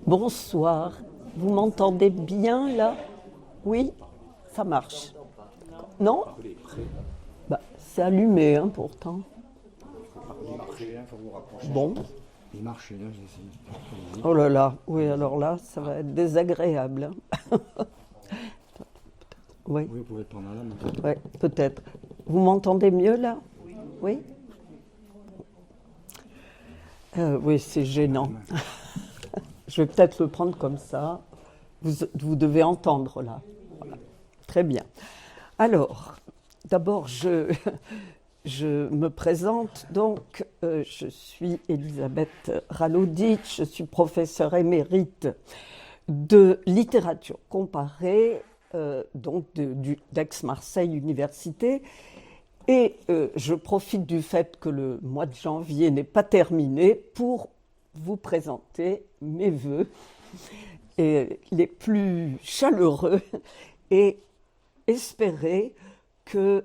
Bonsoir. Vous m'entendez bien là? Oui? Ça marche. Non? Bah, c'est allumé hein, pourtant. Bon. Il marche, là, j'essaie. Oh là là. Oui, alors là, ça va être désagréable. Oui, Oui, vous pouvez prendre là maintenant. ouais, peut-être. Vous m'entendez mieux là? Oui? Oui, c'est gênant. Je vais peut-être le prendre comme ça. Vous devez entendre là. Voilà. Très bien. Alors, d'abord, je me présente. Donc, je suis Elisabeth Ralaudic. Je suis professeure émérite de littérature comparée, donc d'Aix-Marseille Université. Et je profite du fait que le mois de janvier n'est pas terminé pour vous présenter mes vœux les plus chaleureux et espérer que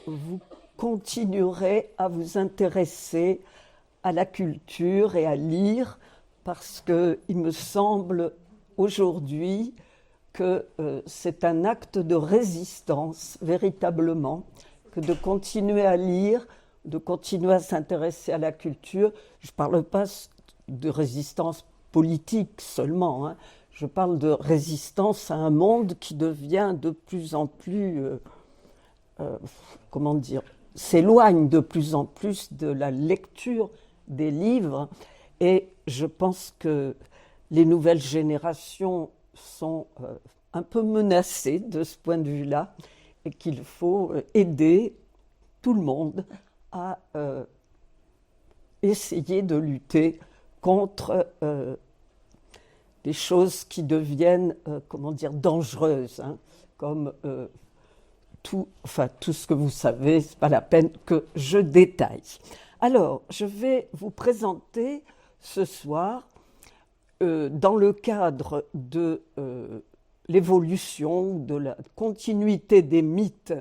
vous continuerez à vous intéresser à la culture et à lire, parce qu'il me semble aujourd'hui que c'est un acte de résistance véritablement, que de continuer à lire, de continuer à s'intéresser à la culture. Je ne parle pas de résistance politique seulement, hein. Je parle de résistance à un monde qui devient de plus en plus, comment dire, s'éloigne de plus en plus de la lecture des livres. Et je pense que les nouvelles générations sont un peu menacées de ce point de vue-là, et qu'il faut aider tout le monde à essayer de lutter contre des choses qui deviennent, comment dire, dangereuses, hein, comme tout ce que vous savez, ce n'est pas la peine que je détaille. Alors, je vais vous présenter ce soir, dans le cadre de l'évolution, de la continuité des mythes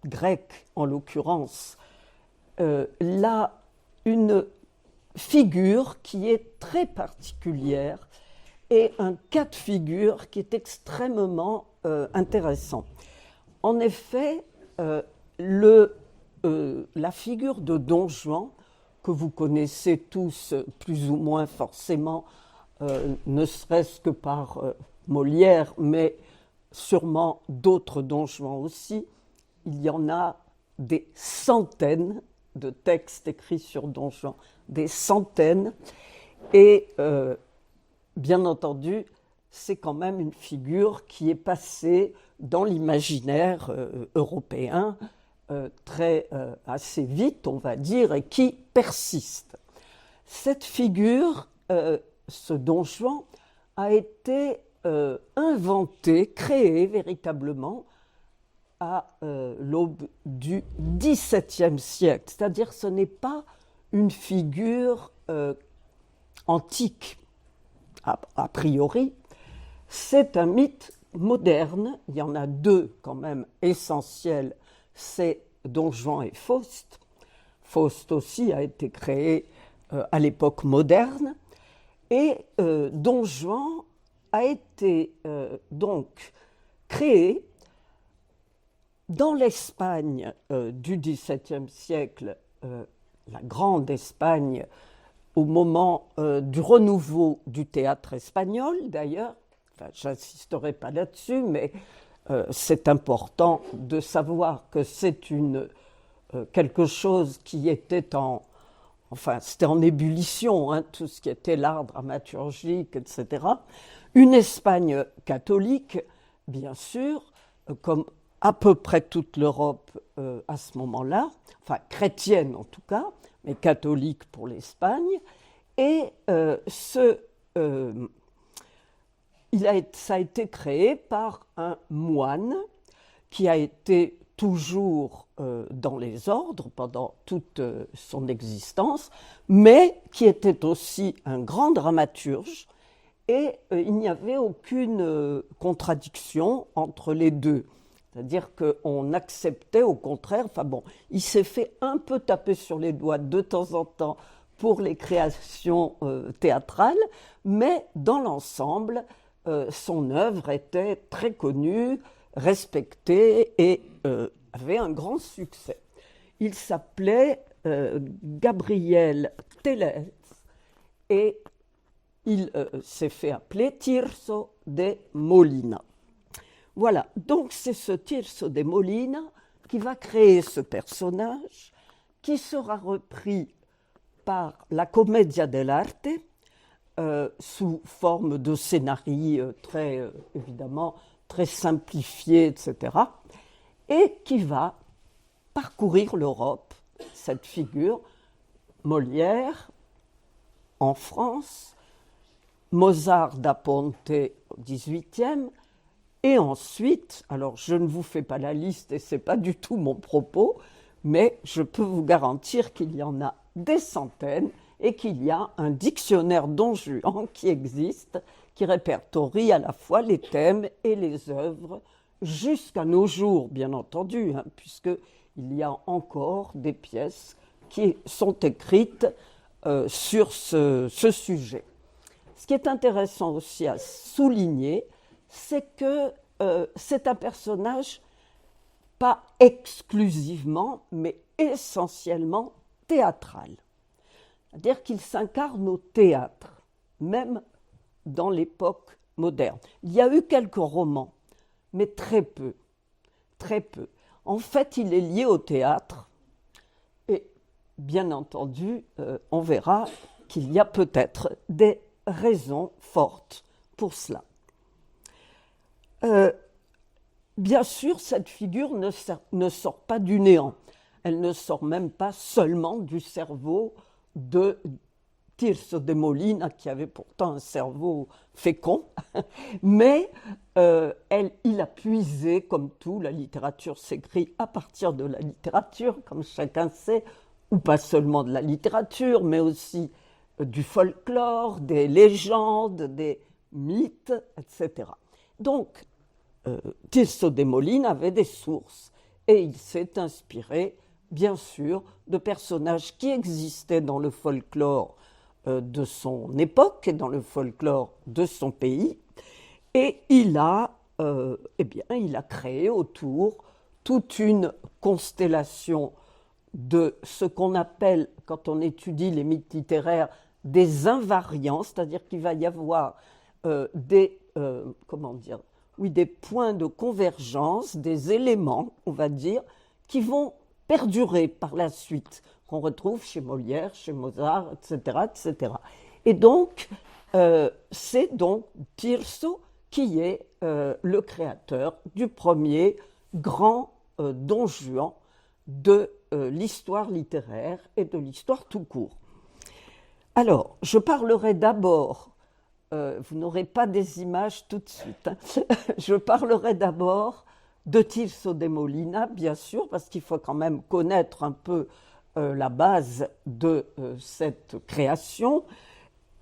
grecs en l'occurrence, là, une figure qui est très particulière et un cas de figure qui est extrêmement intéressant. En effet, la figure de Don Juan, que vous connaissez tous plus ou moins forcément, ne serait-ce que par Molière, mais sûrement d'autres Don Juan aussi. Il y en a des centaines de textes écrits sur Don Juan, des centaines. Et bien entendu, c'est quand même une figure qui est passée dans l'imaginaire européen assez vite, on va dire, et qui persiste. Cette figure, ce Don Juan, a été inventé, créé véritablement à l'aube du XVIIe siècle. C'est-à-dire que ce n'est pas une figure antique, a priori. C'est un mythe moderne. Il y en a deux quand même essentiels, c'est Don Juan et Faust. Faust aussi a été créé à l'époque moderne. Et Don Juan a été donc créé dans l'Espagne du XVIIe siècle, la grande Espagne, au moment du renouveau du théâtre espagnol d'ailleurs. Enfin, je n'insisterai pas là-dessus, mais c'est important de savoir que c'est quelque chose qui était c'était en ébullition, hein, tout ce qui était l'art dramaturgique, etc. Une Espagne catholique, bien sûr, comme à peu près toute l'Europe à ce moment-là, enfin chrétienne en tout cas, mais catholique pour l'Espagne. Et ça a été créé par un moine qui a été toujours dans les ordres pendant toute son existence, mais qui était aussi un grand dramaturge, et il n'y avait aucune contradiction entre les deux. C'est-à-dire qu'on acceptait au contraire, il s'est fait un peu taper sur les doigts de temps en temps pour les créations théâtrales, mais dans l'ensemble, son œuvre était très connue, respectée et avait un grand succès. Il s'appelait Gabriel Tellez et il s'est fait appeler Tirso de Molina. Voilà, donc c'est ce Tirso de Molina qui va créer ce personnage qui sera repris par la Commedia dell'arte sous forme de scénarii très, évidemment, très simplifiés, etc. et qui va parcourir l'Europe, cette figure, Molière en France, Mozart da Ponte au XVIIIe, et ensuite, alors je ne vous fais pas la liste et ce n'est pas du tout mon propos, mais je peux vous garantir qu'il y en a des centaines et qu'il y a un dictionnaire Don Juan qui existe, qui répertorie à la fois les thèmes et les œuvres, jusqu'à nos jours, bien entendu, hein, puisqu'il y a encore des pièces qui sont écrites sur ce sujet. Ce qui est intéressant aussi à souligner, c'est que c'est un personnage pas exclusivement, mais essentiellement théâtral. C'est-à-dire qu'il s'incarne au théâtre, même dans l'époque moderne. Il y a eu quelques romans, mais très peu, très peu. En fait, il est lié au théâtre, et bien entendu, on verra qu'il y a peut-être des raisons fortes pour cela. Bien sûr, cette figure ne sort pas du néant. Elle ne sort même pas seulement du cerveau de Tirso de Molina, qui avait pourtant un cerveau fécond, mais il a puisé, comme tout, la littérature s'écrit à partir de la littérature, comme chacun sait, ou pas seulement de la littérature, mais aussi du folklore, des légendes, des mythes, etc. Donc, Tirso de Molina avait des sources et il s'est inspiré, bien sûr, de personnages qui existaient dans le folklore de son époque et dans le folklore de son pays, et il a créé autour toute une constellation de ce qu'on appelle, quand on étudie les mythes littéraires, des invariants, c'est-à-dire qu'il va y avoir des points de convergence, des éléments, on va dire, qui vont perdurer par la suite, qu'on retrouve chez Molière, chez Mozart, etc., etc. Et donc, c'est donc Tirso qui est le créateur du premier grand Don Juan de l'histoire littéraire et de l'histoire tout court. Alors, je parlerai d'abord, vous n'aurez pas des images tout de suite, hein. Je parlerai d'abord de Tirso de Molina, bien sûr, parce qu'il faut quand même connaître un peu la base de cette création.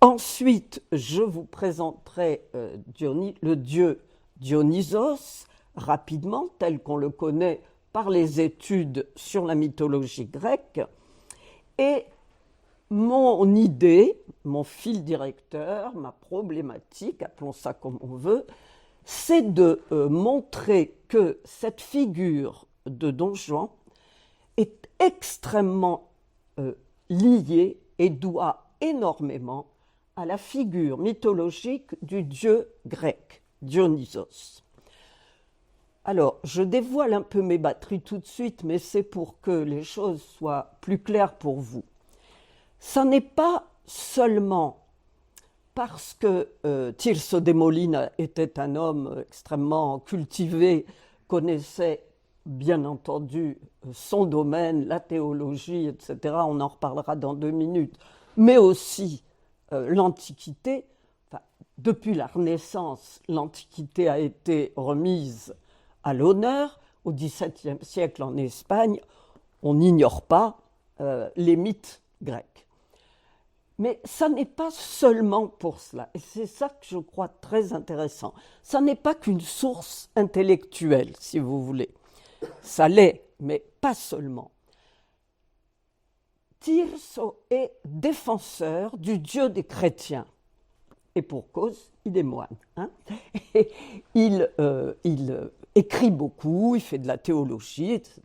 Ensuite, je vous présenterai le dieu Dionysos, rapidement, tel qu'on le connaît par les études sur la mythologie grecque. Et mon idée, mon fil directeur, ma problématique, appelons ça comme on veut, c'est de montrer que cette figure de Don Juan est extrêmement liée et doit énormément à la figure mythologique du dieu grec, Dionysos. Alors, je dévoile un peu mes batteries tout de suite, mais c'est pour que les choses soient plus claires pour vous. Ça n'est pas seulement parce que Tirso de Molina était un homme extrêmement cultivé, connaissait bien entendu son domaine, la théologie, etc., on en reparlera dans 2 minutes, mais aussi l'Antiquité. Enfin, depuis la Renaissance, l'Antiquité a été remise à l'honneur. Au XVIIe siècle, en Espagne, on n'ignore pas les mythes grecs. Mais ça n'est pas seulement pour cela, et c'est ça que je crois très intéressant. Ça n'est pas qu'une source intellectuelle, si vous voulez. Ça l'est, mais pas seulement. Tirso est défenseur du Dieu des chrétiens. Et pour cause, il est moine. Hein. Et il écrit beaucoup, il fait de la théologie, etc.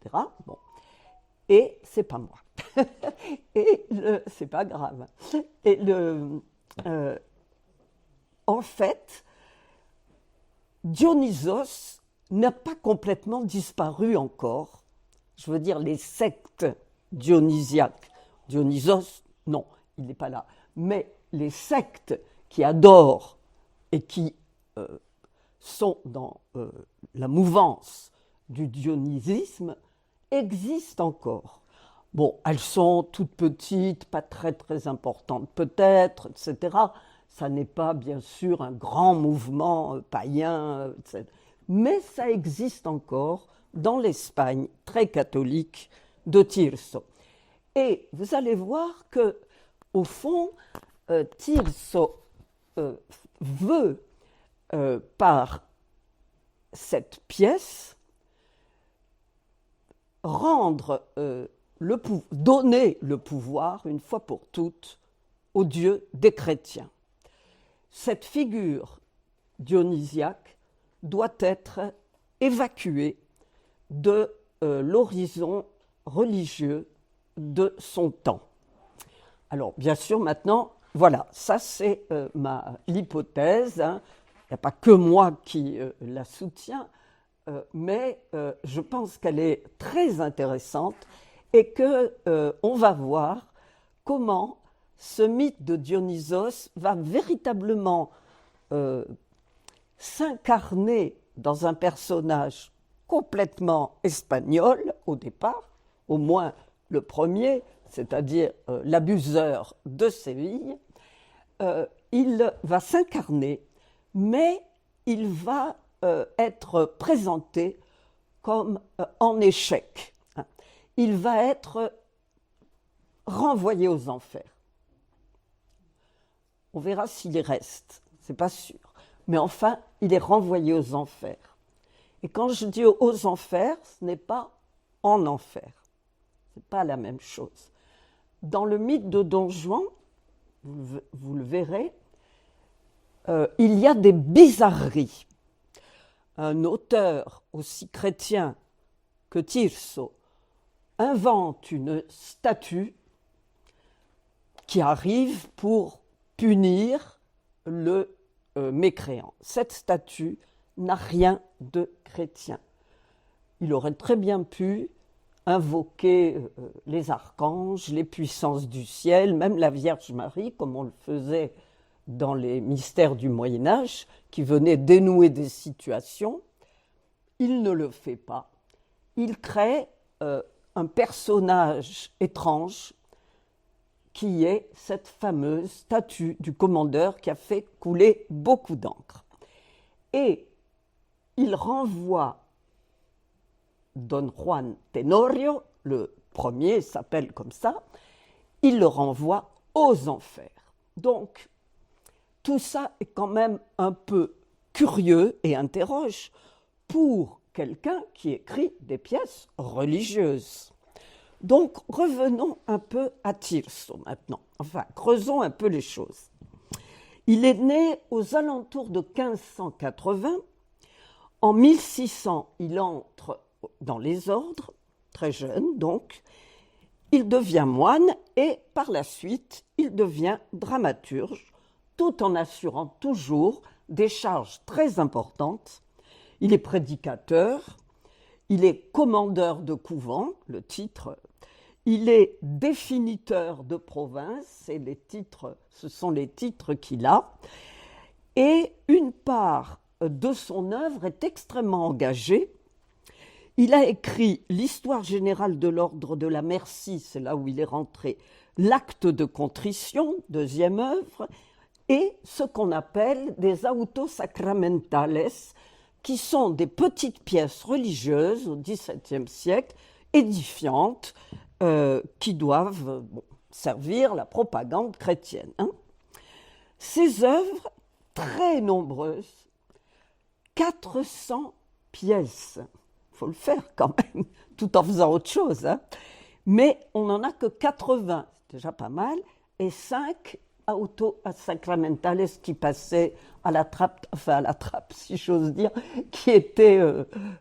Bon. Et c'est pas moi. Et c'est pas grave. Et en fait, Dionysos n'a pas complètement disparu encore. Je veux dire, les sectes dionysiaques. Dionysos, non, il n'est pas là. Mais les sectes qui adorent et qui sont dans la mouvance du dionysisme existent encore. Bon, elles sont toutes petites, pas très très importantes peut-être, etc. Ça n'est pas bien sûr un grand mouvement païen, etc. Mais ça existe encore dans l'Espagne très catholique de Tirso. Et vous allez voir que, au fond, Tirso veut, par cette pièce, donner le pouvoir, une fois pour toutes, au Dieu des chrétiens. Cette figure dionysiaque doit être évacuée de l'horizon religieux de son temps. Alors, bien sûr, maintenant, voilà, ça c'est l'hypothèse. Hein. Il n'y a pas que moi qui la soutiens, mais je pense qu'elle est très intéressante et qu'on va voir comment ce mythe de Dionysos va véritablement s'incarner dans un personnage complètement espagnol au départ, au moins le premier, c'est-à-dire l'abuseur de Séville. Il va s'incarner, mais il va être présenté comme en échec. Il va être renvoyé aux enfers. On verra s'il y reste, c'est pas sûr. Mais enfin, il est renvoyé aux enfers. Et quand je dis aux enfers, ce n'est pas en enfer. Ce n'est pas la même chose. Dans le mythe de Don Juan, vous le verrez, il y a des bizarreries. Un auteur aussi chrétien que Tirso invente une statue qui arrive pour punir le mécréant. Cette statue n'a rien de chrétien. Il aurait très bien pu invoquer les archanges, les puissances du ciel, même la Vierge Marie, comme on le faisait dans les mystères du Moyen-Âge, qui venaient dénouer des situations. Il ne le fait pas. Il crée un personnage étrange qui est cette fameuse statue du commandeur qui a fait couler beaucoup d'encre. Et il renvoie Don Juan Tenorio, le premier s'appelle comme ça, il le renvoie aux enfers. Donc, tout ça est quand même un peu curieux et interroge pour quelqu'un qui écrit des pièces religieuses. Donc, revenons un peu à Tirso maintenant. Enfin, creusons un peu les choses. Il est né aux alentours de 1580. En 1600, il entre dans les ordres, très jeune donc. Il devient moine et par la suite, il devient dramaturge, tout en assurant toujours des charges très importantes. Il est prédicateur, il est commandeur de couvent, le titre. Il est définiteur de province, et ce sont les titres qu'il a. Et une part de son œuvre est extrêmement engagée. Il a écrit l'Histoire générale de l'ordre de la Merci, c'est là où il est rentré, l'Acte de contrition, deuxième œuvre, et ce qu'on appelle des Autos Sacramentales, qui sont des petites pièces religieuses au XVIIe siècle, édifiantes, qui doivent servir la propagande chrétienne. Hein. Ces œuvres, très nombreuses, 400 pièces, il faut le faire quand même, tout en faisant autre chose, hein. mais on n'en a que 80, c'est déjà pas mal, et 5 auto sacramentales qui passaient à la trappe, si j'ose dire, qui étaient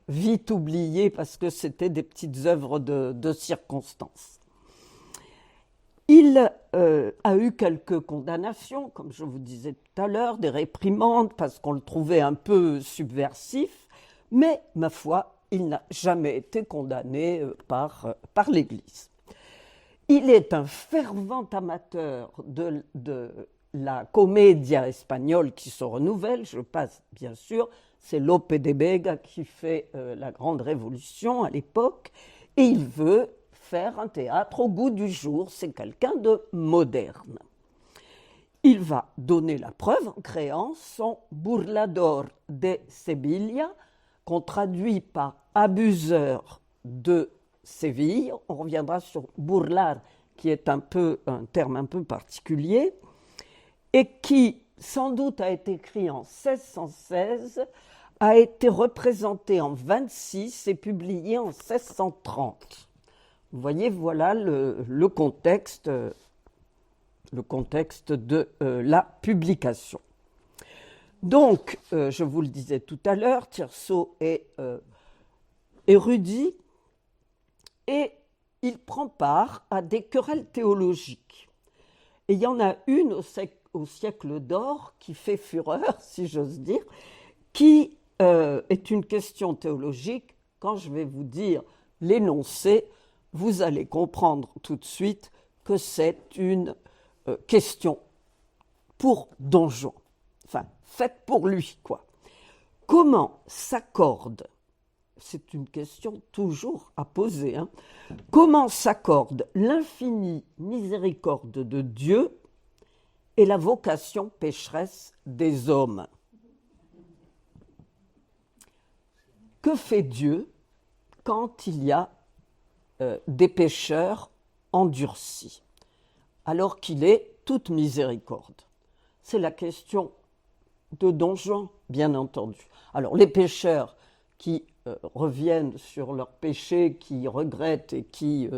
vite oubliées parce que c'était des petites œuvres de circonstance. Il a eu quelques condamnations, comme je vous disais tout à l'heure, des réprimandes parce qu'on le trouvait un peu subversif, mais ma foi, il n'a jamais été condamné par l'Église. Il est un fervent amateur de la comédia espagnole qui se renouvelle. Je passe, bien sûr, c'est Lope de Vega qui fait la grande révolution à l'époque, et il veut faire un théâtre au goût du jour. C'est quelqu'un de moderne. Il va donner la preuve en créant son Burlador de Sevilla, qu'on traduit par abuseur de Séville. On reviendra sur burlar, qui est un terme un peu particulier, et qui, sans doute, a été écrit en 1616, a été représenté en 26 et publié en 1630. Vous voyez, voilà le contexte de la publication. Donc, je vous le disais tout à l'heure, Tirso est érudit et il prend part à des querelles théologiques. Et il y en a une au siècle d'or qui fait fureur, si j'ose dire, qui est une question théologique. Quand je vais vous dire l'énoncé, vous allez comprendre tout de suite que c'est une question pour Don Juan, enfin, faite pour lui, quoi. Comment s'accorde, c'est une question toujours à poser, hein, comment s'accorde l'infinie miséricorde de Dieu et la vocation pécheresse des hommes? Que fait Dieu quand il y a des pécheurs endurcis, alors qu'il est toute miséricorde? C'est la question de Don Juan, bien entendu. Alors, les pécheurs qui reviennent sur leurs péchés, qui regrettent et qui,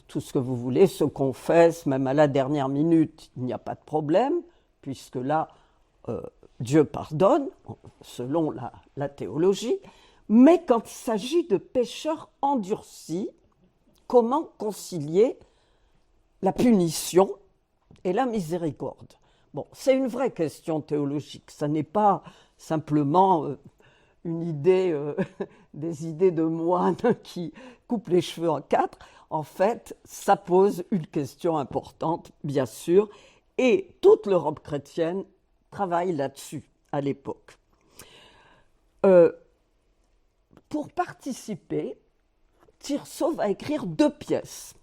tout ce que vous voulez, se confessent, même à la dernière minute, il n'y a pas de problème, puisque là, Dieu pardonne, selon la théologie. Mais quand il s'agit de pécheurs endurcis, comment concilier la punition et la miséricorde? Bon, c'est une vraie question théologique, ça n'est pas simplement une idée, des idées de moines qui coupent les cheveux en quatre. En fait, ça pose une question importante, bien sûr, et toute l'Europe chrétienne travaille là-dessus à l'époque. Pour participer, Tirso va écrire 2 pièces.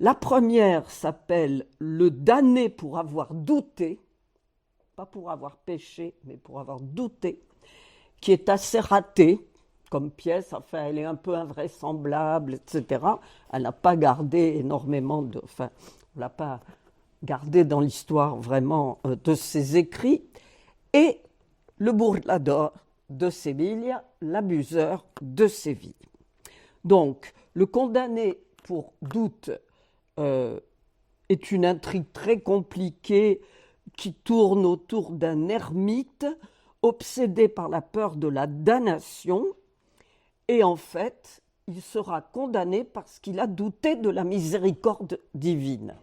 La première s'appelle « Le damné pour avoir douté », pas pour avoir péché, mais pour avoir douté, qui est assez ratée comme pièce. Enfin, elle est un peu invraisemblable, etc. Elle n'a pas gardé énormément de... Enfin, on ne l'a pas gardé dans l'histoire vraiment de ses écrits. Et le Burlador de Séville, l'abuseur de Séville. Donc, le condamné pour doute est une intrigue très compliquée qui tourne autour d'un ermite obsédé par la peur de la damnation, et en fait, il sera condamné parce qu'il a douté de la miséricorde divine.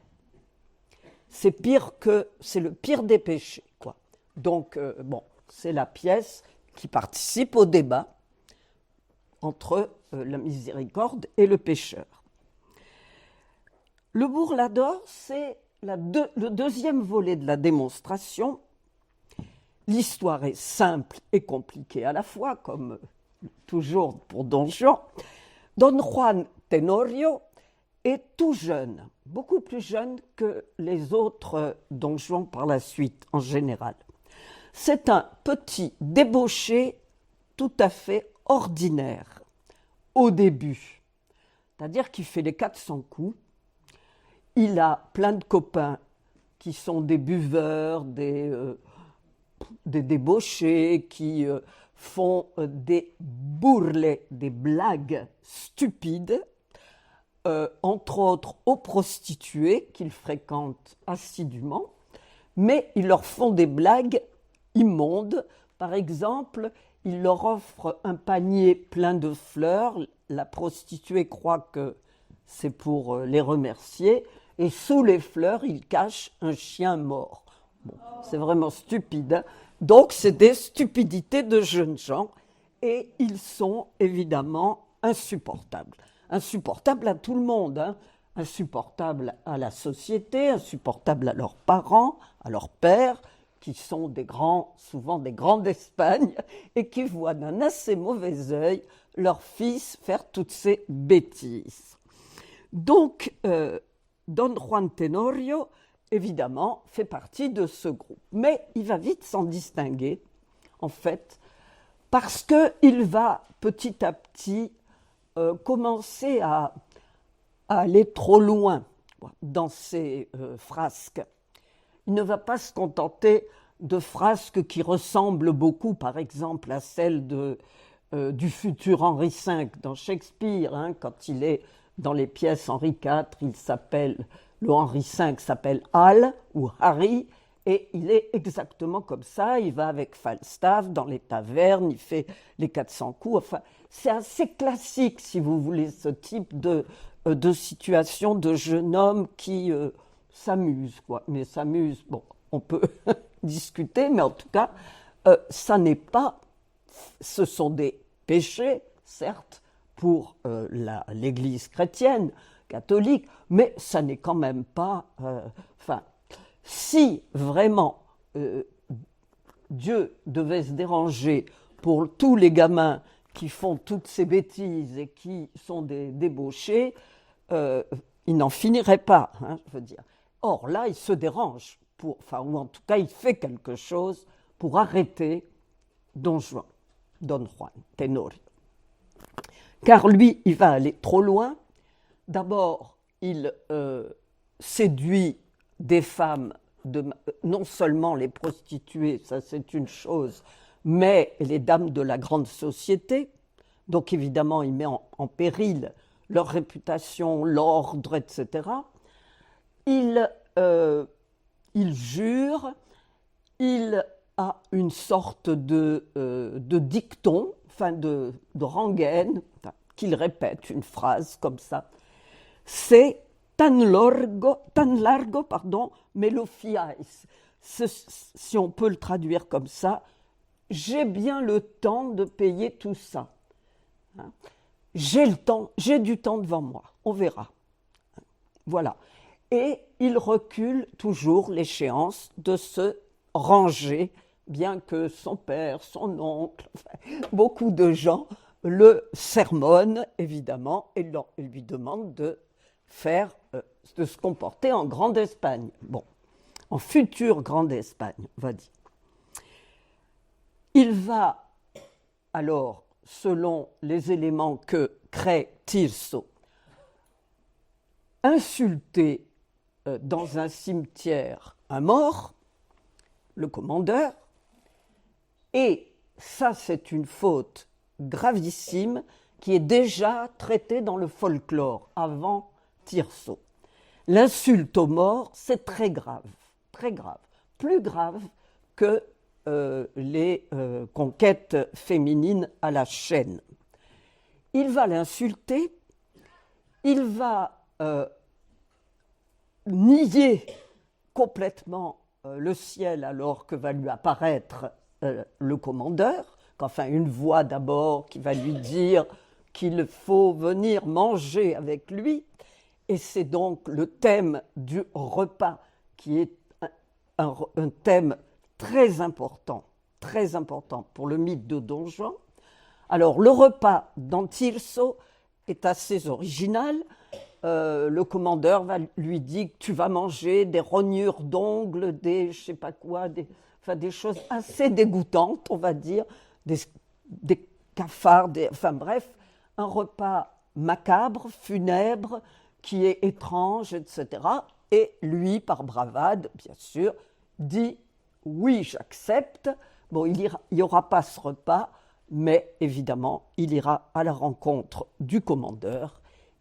C'est le pire des péchés, quoi. Donc, bon, c'est la pièce qui participe au débat entre la miséricorde et le pécheur. Le Burlador, c'est le deuxième volet de la démonstration. L'histoire est simple et compliquée à la fois, comme toujours pour Don Juan. Don Juan Tenorio est tout jeune, beaucoup plus jeune que les autres Don Juan par la suite, en général. C'est un petit débauché tout à fait ordinaire, au début. C'est-à-dire qu'il fait les 400 coups. Il a plein de copains qui sont des buveurs, des débauchés, qui font des burles, des blagues stupides. entre autres aux prostituées qu'il fréquente assidûment, mais ils leur font des blagues immondes. Par exemple, il leur offre un panier plein de fleurs. La prostituée croit que c'est pour les remercier. Et sous les fleurs, il cache un chien mort. Bon, c'est vraiment stupide, hein. Donc, c'est des stupidités de jeunes gens. Et ils sont évidemment insupportables. Insupportables à tout le monde, hein. Insupportables à la société, insupportables à leurs parents, à leurs pères, qui sont souvent des grands d'Espagne, et qui voient d'un assez mauvais œil leur fils faire toutes ces bêtises. Donc, Don Juan Tenorio, évidemment, fait partie de ce groupe. Mais il va vite s'en distinguer, en fait, parce qu'il va petit à petit commencer à aller trop loin dans ses frasques. Il ne va pas se contenter de frasques qui ressemblent beaucoup, par exemple, à celles du futur Henri V dans Shakespeare, hein, quand il est dans les pièces Henri IV, le Henri V s'appelle Hal ou Harry, et il est exactement comme ça. Il va avec Falstaff dans les tavernes, il fait les 400 coups. Enfin, c'est assez classique, si vous voulez, ce type de situation de jeune homme qui s'amuse, quoi. Mais s'amuse, bon, on peut discuter, mais en tout cas, ça n'est pas. Ce sont des péchés, certes, pour l'Église chrétienne, catholique, mais ça n'est quand même pas. Si vraiment Dieu devait se déranger pour tous les gamins qui font toutes ces bêtises et qui sont des débauchés, il n'en finirait pas, hein, je veux dire. Or là, il se dérange, ou en tout cas, il fait quelque chose pour arrêter Don Juan Tenorio. Car lui, il va aller trop loin. D'abord, il séduit des femmes, non seulement les prostituées, ça c'est une chose, mais les dames de la grande société. Donc évidemment, il met en péril leur réputation, l'ordre, etc. Il jure, il a une sorte de dicton, de rengaine, qu'il répète une phrase comme ça. C'est tan largo, me lo fiais. Si on peut le traduire comme ça, j'ai bien le temps de payer tout ça. J'ai du temps devant moi, on verra. Voilà. Et il recule toujours l'échéance de se ranger, bien que son père, son oncle, beaucoup de gens le sermonnent, évidemment, et lui demandent de se comporter en Grande Espagne. Bon, en future Grande Espagne, on va dire. Il va, alors, selon les éléments que crée Tirso, insulter dans un cimetière un mort, le commandeur, et ça c'est une faute gravissime qui est déjà traitée dans le folklore avant Tirso. L'insulte aux morts, c'est très grave, plus grave que les conquêtes féminines à la chaîne. Il va l'insulter, il va nier complètement le ciel alors que va lui apparaître le commandeur, qu'enfin une voix d'abord qui va lui dire qu'il faut venir manger avec lui, et c'est donc le thème du repas qui est un thème très important pour le mythe de Don Juan. Alors le repas dans Tirso est assez original. Le commandeur lui dit que tu vas manger des rognures d'ongles, des je sais pas quoi, des choses assez dégoûtantes, on va dire, des cafards, bref, un repas macabre, funèbre, qui est étrange, etc. Et lui, par bravade, bien sûr, dit oui, j'accepte. Bon, il n'y aura pas ce repas, mais évidemment, il ira à la rencontre du commandeur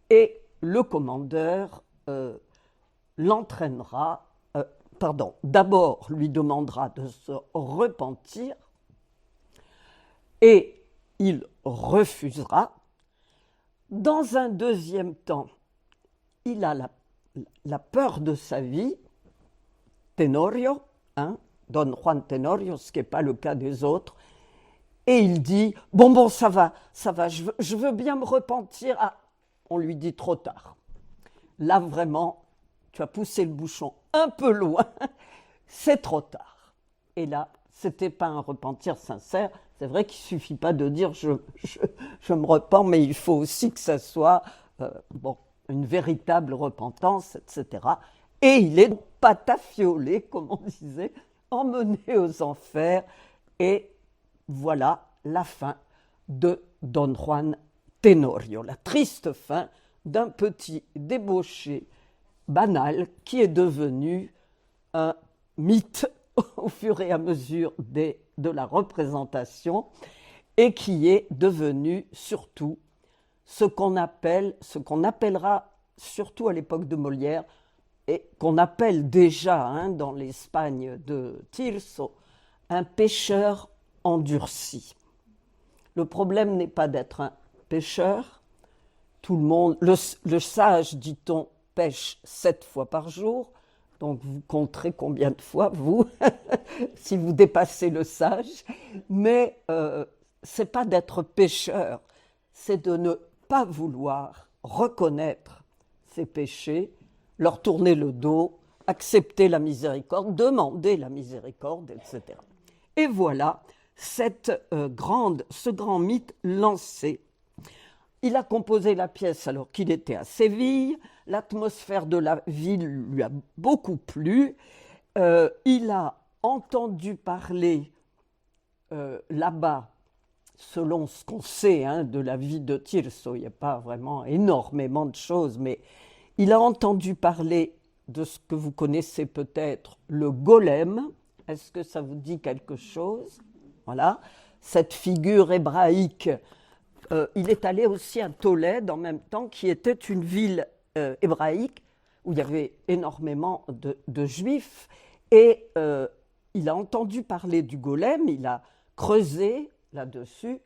et le commandeur l'entraînera, d'abord lui demandera de se repentir et il refusera. Dans un deuxième temps, il a la peur de sa vie, Tenorio, Don Juan Tenorio, ce qui n'est pas le cas des autres, et il dit « Bon, ça va, je veux bien me repentir. » Ah, on lui dit trop tard. Là, vraiment, tu as poussé le bouchon un peu loin, c'est trop tard. Et là, ce n'était pas un repentir sincère. C'est vrai qu'il ne suffit pas de dire je me repens, mais il faut aussi que ça soit une véritable repentance, etc. Et il est patafiolé, comme on disait, emmené aux enfers. Et voilà la fin de Don Juan Tenorio, la triste fin d'un petit débauché banal qui est devenu un mythe au fur et à mesure de la représentation et qui est devenu surtout ce qu'on appellera surtout à l'époque de Molière et qu'on appelle déjà dans l'Espagne de Tirso un pécheur endurci. Le problème n'est pas d'être un pécheur. Tout le monde, le sage, dit-on, pêche 7 fois par jour. Donc vous compterez combien de fois, vous, si vous dépassez le sage. Mais ce n'est pas d'être pécheur, c'est de ne pas vouloir reconnaître ses péchés, leur tourner le dos, accepter la miséricorde, demander la miséricorde, etc. Et voilà ce grand mythe lancé. Il a composé la pièce alors qu'il était à Séville. L'atmosphère de la ville lui a beaucoup plu. Il a entendu parler là-bas, selon ce qu'on sait de la vie de Tirso, il n'y a pas vraiment énormément de choses, mais il a entendu parler de ce que vous connaissez peut-être, le golem. Est-ce que ça vous dit quelque chose? Voilà, cette figure hébraïque. Il est allé aussi à Tolède en même temps, qui était une ville hébraïque où il y avait énormément de juifs. Et il a entendu parler du golem, il a creusé là-dessus.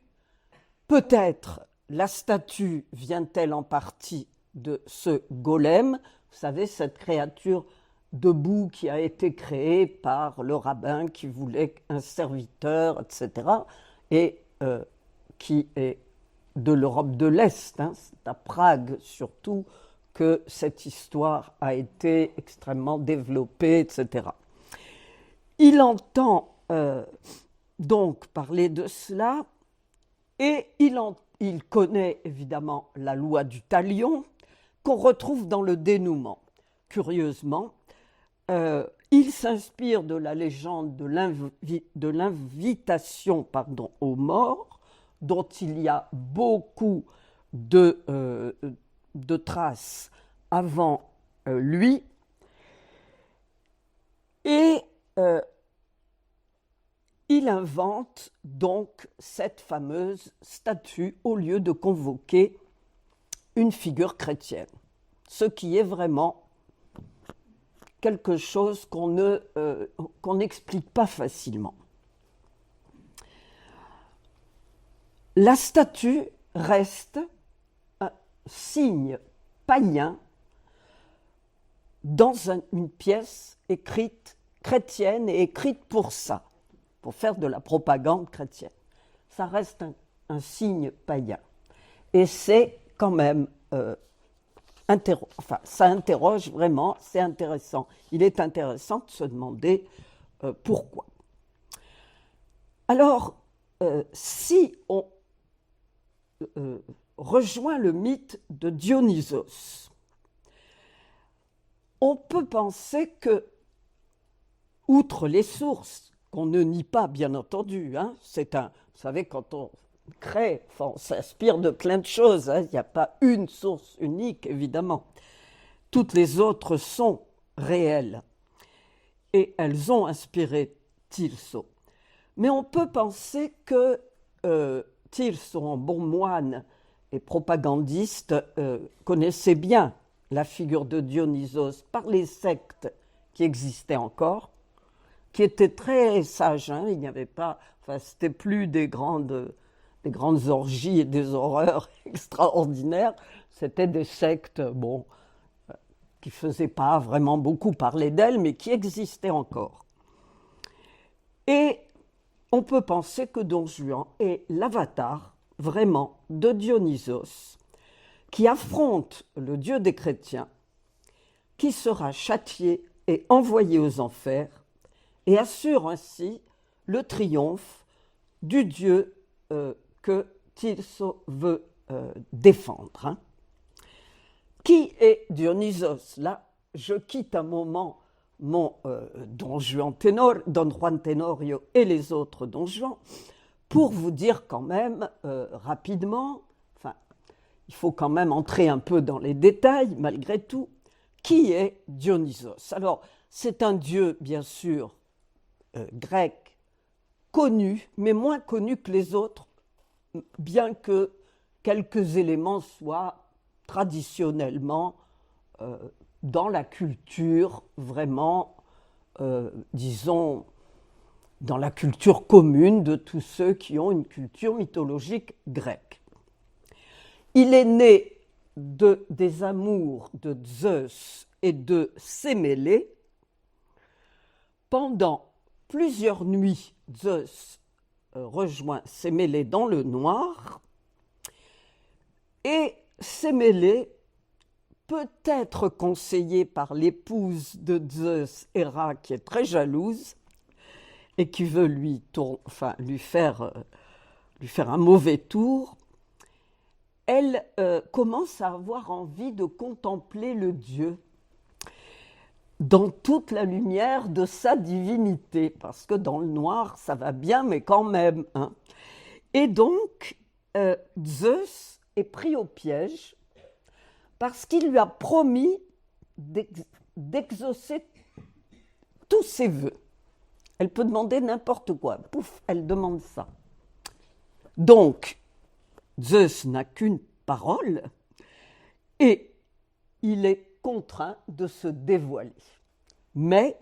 Peut-être la statue vient-elle en partie de ce golem, vous savez, cette créature debout qui a été créée par le rabbin qui voulait un serviteur, etc., et qui est de l'Europe de l'Est, c'est à Prague surtout que cette histoire a été extrêmement développée, etc. Il entend donc parler de cela et il connaît évidemment la loi du talion qu'on retrouve dans le dénouement. Curieusement, il s'inspire de la légende de l'invitation aux morts, dont il y a beaucoup de traces avant lui. Et il invente donc cette fameuse statue au lieu de convoquer une figure chrétienne, ce qui est vraiment quelque chose qu'on n'explique pas facilement. La statue reste un signe païen dans une pièce écrite chrétienne et écrite pour ça, pour faire de la propagande chrétienne. Ça reste un signe païen. Et c'est quand même ça interroge vraiment, c'est intéressant. Il est intéressant de se demander pourquoi. Alors, si on rejoint le mythe de Dionysos, on peut penser que, outre les sources, qu'on ne nie pas bien entendu, vous savez, quand on crée, on s'inspire de plein de choses, il n'y a pas une source unique, évidemment. Toutes les autres sont réelles et elles ont inspiré Tirso. Mais on peut penser que Tirso, en bon moine et propagandistes connaissaient bien la figure de Dionysos par les sectes qui existaient encore, qui étaient très sages. Il n'y avait pas, c'était plus des grandes orgies et des horreurs extraordinaires. C'était des sectes, qui ne faisaient pas vraiment beaucoup parler d'elles, mais qui existaient encore. Et on peut penser que Don Juan est l'avatar, vraiment, de Dionysos, qui affronte le Dieu des chrétiens, qui sera châtié et envoyé aux enfers, et assure ainsi le triomphe du Dieu que Tirso veut défendre. Qui est Dionysos? Là, je quitte un moment mon Don Juan Tenorio et les autres Don Juan pour vous dire quand même rapidement, il faut quand même entrer un peu dans les détails malgré tout, qui est Dionysos? Alors, c'est un dieu, bien sûr, grec, connu, mais moins connu que les autres, bien que quelques éléments soient traditionnellement dans la culture, vraiment, disons, dans la culture commune de tous ceux qui ont une culture mythologique grecque. Il est né des amours de Zeus et de Sémélé. Pendant plusieurs nuits, Zeus rejoint Sémélé dans le noir, et Sémélé peut être conseillé par l'épouse de Zeus, Héra, qui est très jalouse et qui veut lui faire un mauvais tour. Elle commence à avoir envie de contempler le Dieu dans toute la lumière de sa divinité, parce que dans le noir, ça va bien, mais quand même. Et donc, Zeus est pris au piège parce qu'il lui a promis d'exaucer tous ses vœux. Elle peut demander n'importe quoi. Pouf, elle demande ça. Donc, Zeus n'a qu'une parole et il est contraint de se dévoiler. Mais,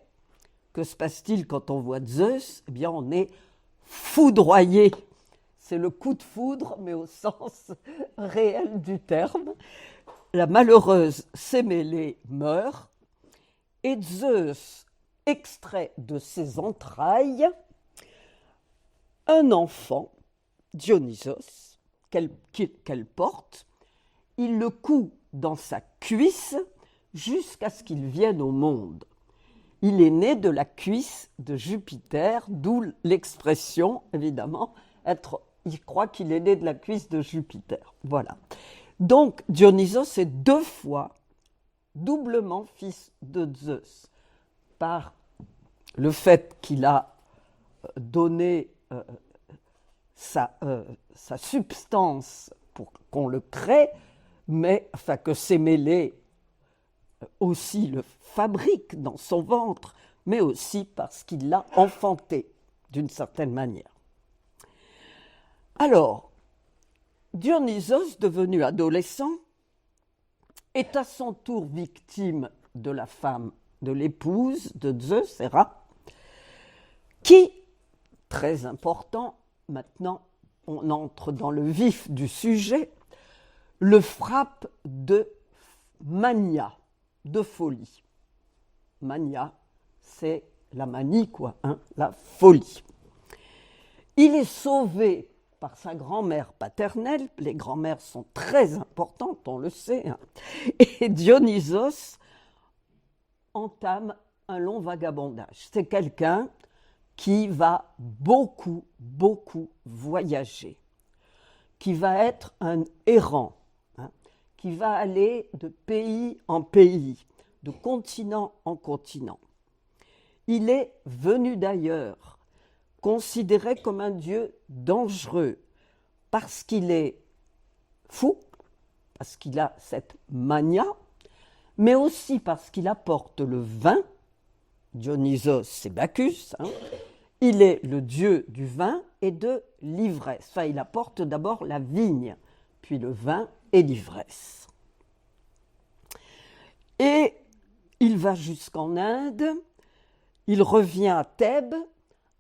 que se passe-t-il quand on voit Zeus? Eh bien, on est foudroyé. C'est le coup de foudre, mais au sens réel du terme. La malheureuse Sémélé meurt et Zeus extrait de ses entrailles un enfant, Dionysos, qu'elle porte. Il le coud dans sa cuisse jusqu'à ce qu'il vienne au monde. Il est né de la cuisse de Jupiter, d'où l'expression, évidemment, il croit qu'il est né de la cuisse de Jupiter. Voilà. Donc, Dionysos est deux fois doublement fils de Zeus, par le fait qu'il a donné sa substance pour qu'on le crée, mais que Sémélé aussi le fabrique dans son ventre, mais aussi parce qu'il l'a enfanté d'une certaine manière. Alors, Dionysos, devenu adolescent, est à son tour victime de la femme, de l'épouse de Zeus, Héra, qui, très important, maintenant on entre dans le vif du sujet, le frappe de mania, de folie. Mania, c'est la manie, la folie. Il est sauvé par sa grand-mère paternelle, les grand-mères sont très importantes, on le sait, et Dionysos entame un long vagabondage. C'est quelqu'un qui va beaucoup, beaucoup voyager, qui va être un errant, qui va aller de pays en pays, de continent en continent. Il est venu d'ailleurs, considéré comme un dieu dangereux, parce qu'il est fou, parce qu'il a cette mania, mais aussi parce qu'il apporte le vin. Dionysos, c'est Bacchus, il est le dieu du vin et de l'ivresse. Il apporte d'abord la vigne, puis le vin et l'ivresse. Et il va jusqu'en Inde, il revient à Thèbes,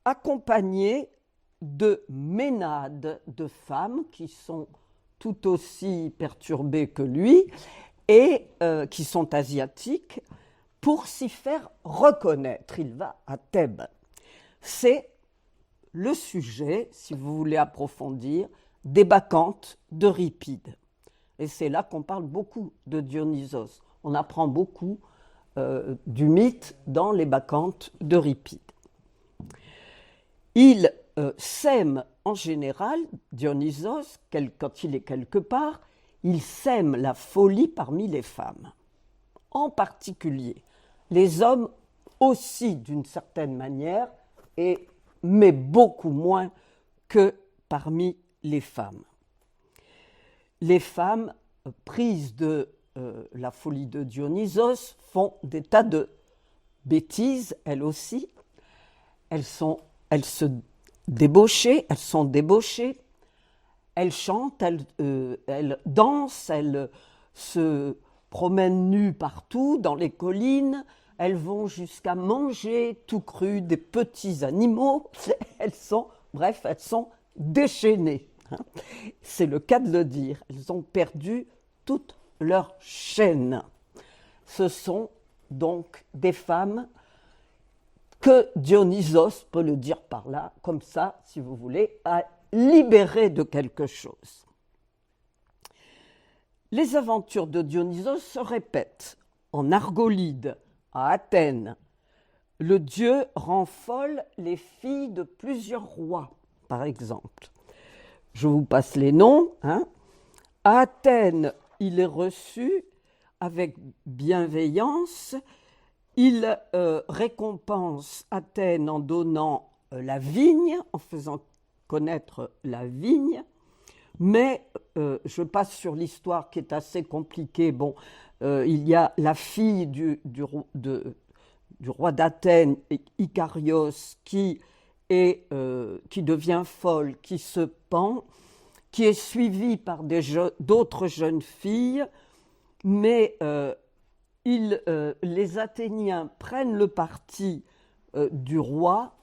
accompagné de ménades de femmes qui sont tout aussi perturbées que lui et qui sont asiatiques, pour s'y faire reconnaître. Il va à Thèbes. C'est le sujet, si vous voulez approfondir, des Bacchantes d'Euripide. Et c'est là qu'on parle beaucoup de Dionysos. On apprend beaucoup du mythe dans les Bacchantes d'Euripide. Il sème en général, Dionysos, quand il est quelque part, il sème la folie parmi les femmes. En particulier, les hommes aussi d'une certaine manière, mais beaucoup moins que parmi les femmes. Les femmes, prises de la folie de Dionysos, font des tas de bêtises, elles aussi. Elles sont débauchées, elles chantent, elles dansent, elles se promènent nues partout dans les collines, elles vont jusqu'à manger tout cru des petits animaux, elles sont déchaînées. C'est le cas de le dire, elles ont perdu toute leur chaîne. Ce sont donc des femmes que Dionysos, peut le dire par là, comme ça, si vous voulez, a libérées de quelque chose. Les aventures de Dionysos se répètent. En Argolide, à Athènes, le dieu rend folles les filles de plusieurs rois, par exemple. Je vous passe les noms. À Athènes, il est reçu avec bienveillance. Il récompense Athènes en donnant la vigne, en faisant connaître la vigne. Mais je passe sur l'histoire qui est assez compliquée. Bon, il y a la fille du roi d'Athènes, Icarios, qui devient folle, qui se pend, qui est suivie par d'autres jeunes filles, mais les Athéniens prennent le parti du roi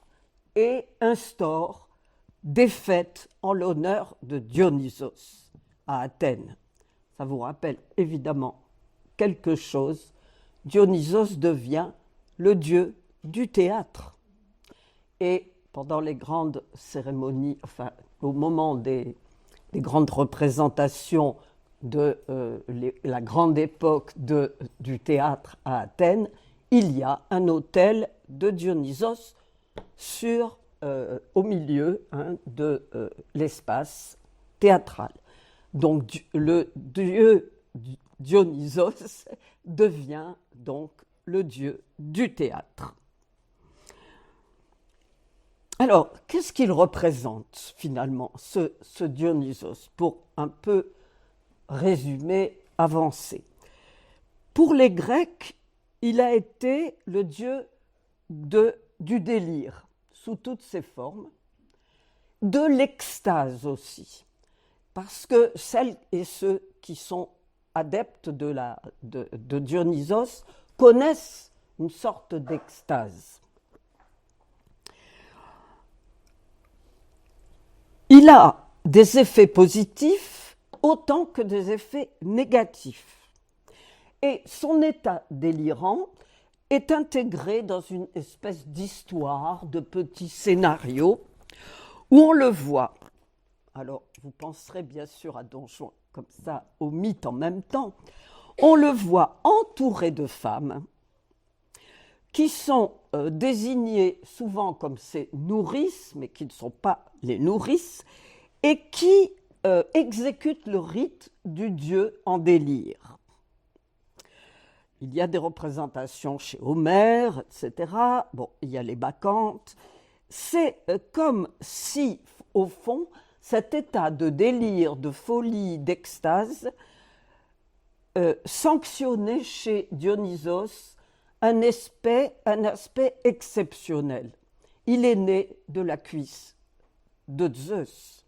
et instaurent des fêtes en l'honneur de Dionysos à Athènes. Ça vous rappelle évidemment quelque chose. Dionysos devient le dieu du théâtre. Et pendant les grandes cérémonies, au moment des grandes représentations de la grande époque du théâtre à Athènes, il y a un autel de Dionysos au milieu de l'espace théâtral. Donc le dieu Dionysos devient donc le dieu du théâtre. Alors, qu'est-ce qu'il représente finalement, ce Dionysos, pour un peu résumer, avancer? Pour les Grecs, il a été le dieu du délire, sous toutes ses formes, de l'extase aussi, parce que celles et ceux qui sont adeptes de Dionysos connaissent une sorte d'extase. Il a des effets positifs autant que des effets négatifs. Et son état délirant est intégré dans une espèce d'histoire, de petits scénarios, où on le voit. Alors, vous penserez bien sûr à Don Juan, comme ça, au mythe en même temps. On le voit entouré de femmes qui sont désignées souvent comme ses nourrices, mais qui ne sont pas les nourrices, et qui exécutent le rite du dieu en délire. Il y a des représentations chez Homère, etc. Bon, il y a les Bacchantes. C'est comme si, au fond, cet état de délire, de folie, d'extase sanctionnait chez Dionysos un aspect exceptionnel. Il est né de la cuisse de Zeus.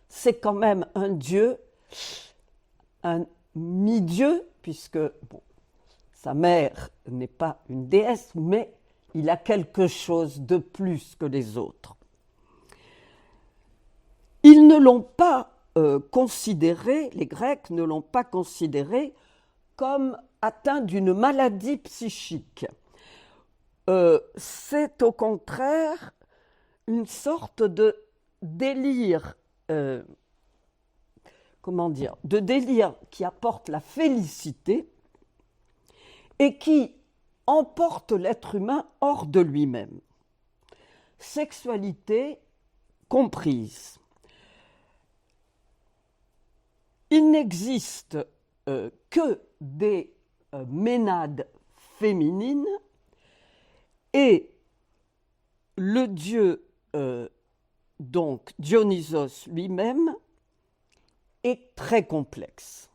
C'est quand même un dieu un mi-dieu, puisque bon, sa mère n'est pas une déesse, mais il a quelque chose de plus que les autres. Ils ne l'ont pas considéré, les Grecs ne l'ont pas considéré comme atteint d'une maladie psychique. C'est au contraire une sorte de délire, de délire qui apporte la félicité et qui emporte l'être humain hors de lui-même. Sexualité comprise. Il n'existe que des ménades féminines et le dieu, donc Dionysos lui-même, est très complexe.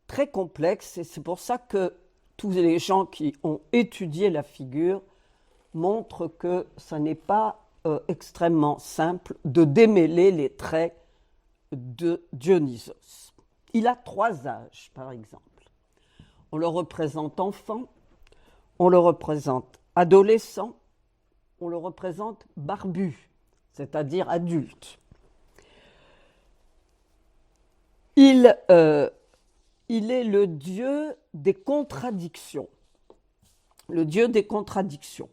Très complexe, et c'est pour ça que tous les gens qui ont étudié la figure montrent que ça n'est pas extrêmement simple de démêler les traits de Dionysos. Il a 3 âges, par exemple. On le représente enfant, on le représente adolescent, on le représente barbu, c'est-à-dire adulte. Il est le dieu des contradictions. Le dieu des contradictions.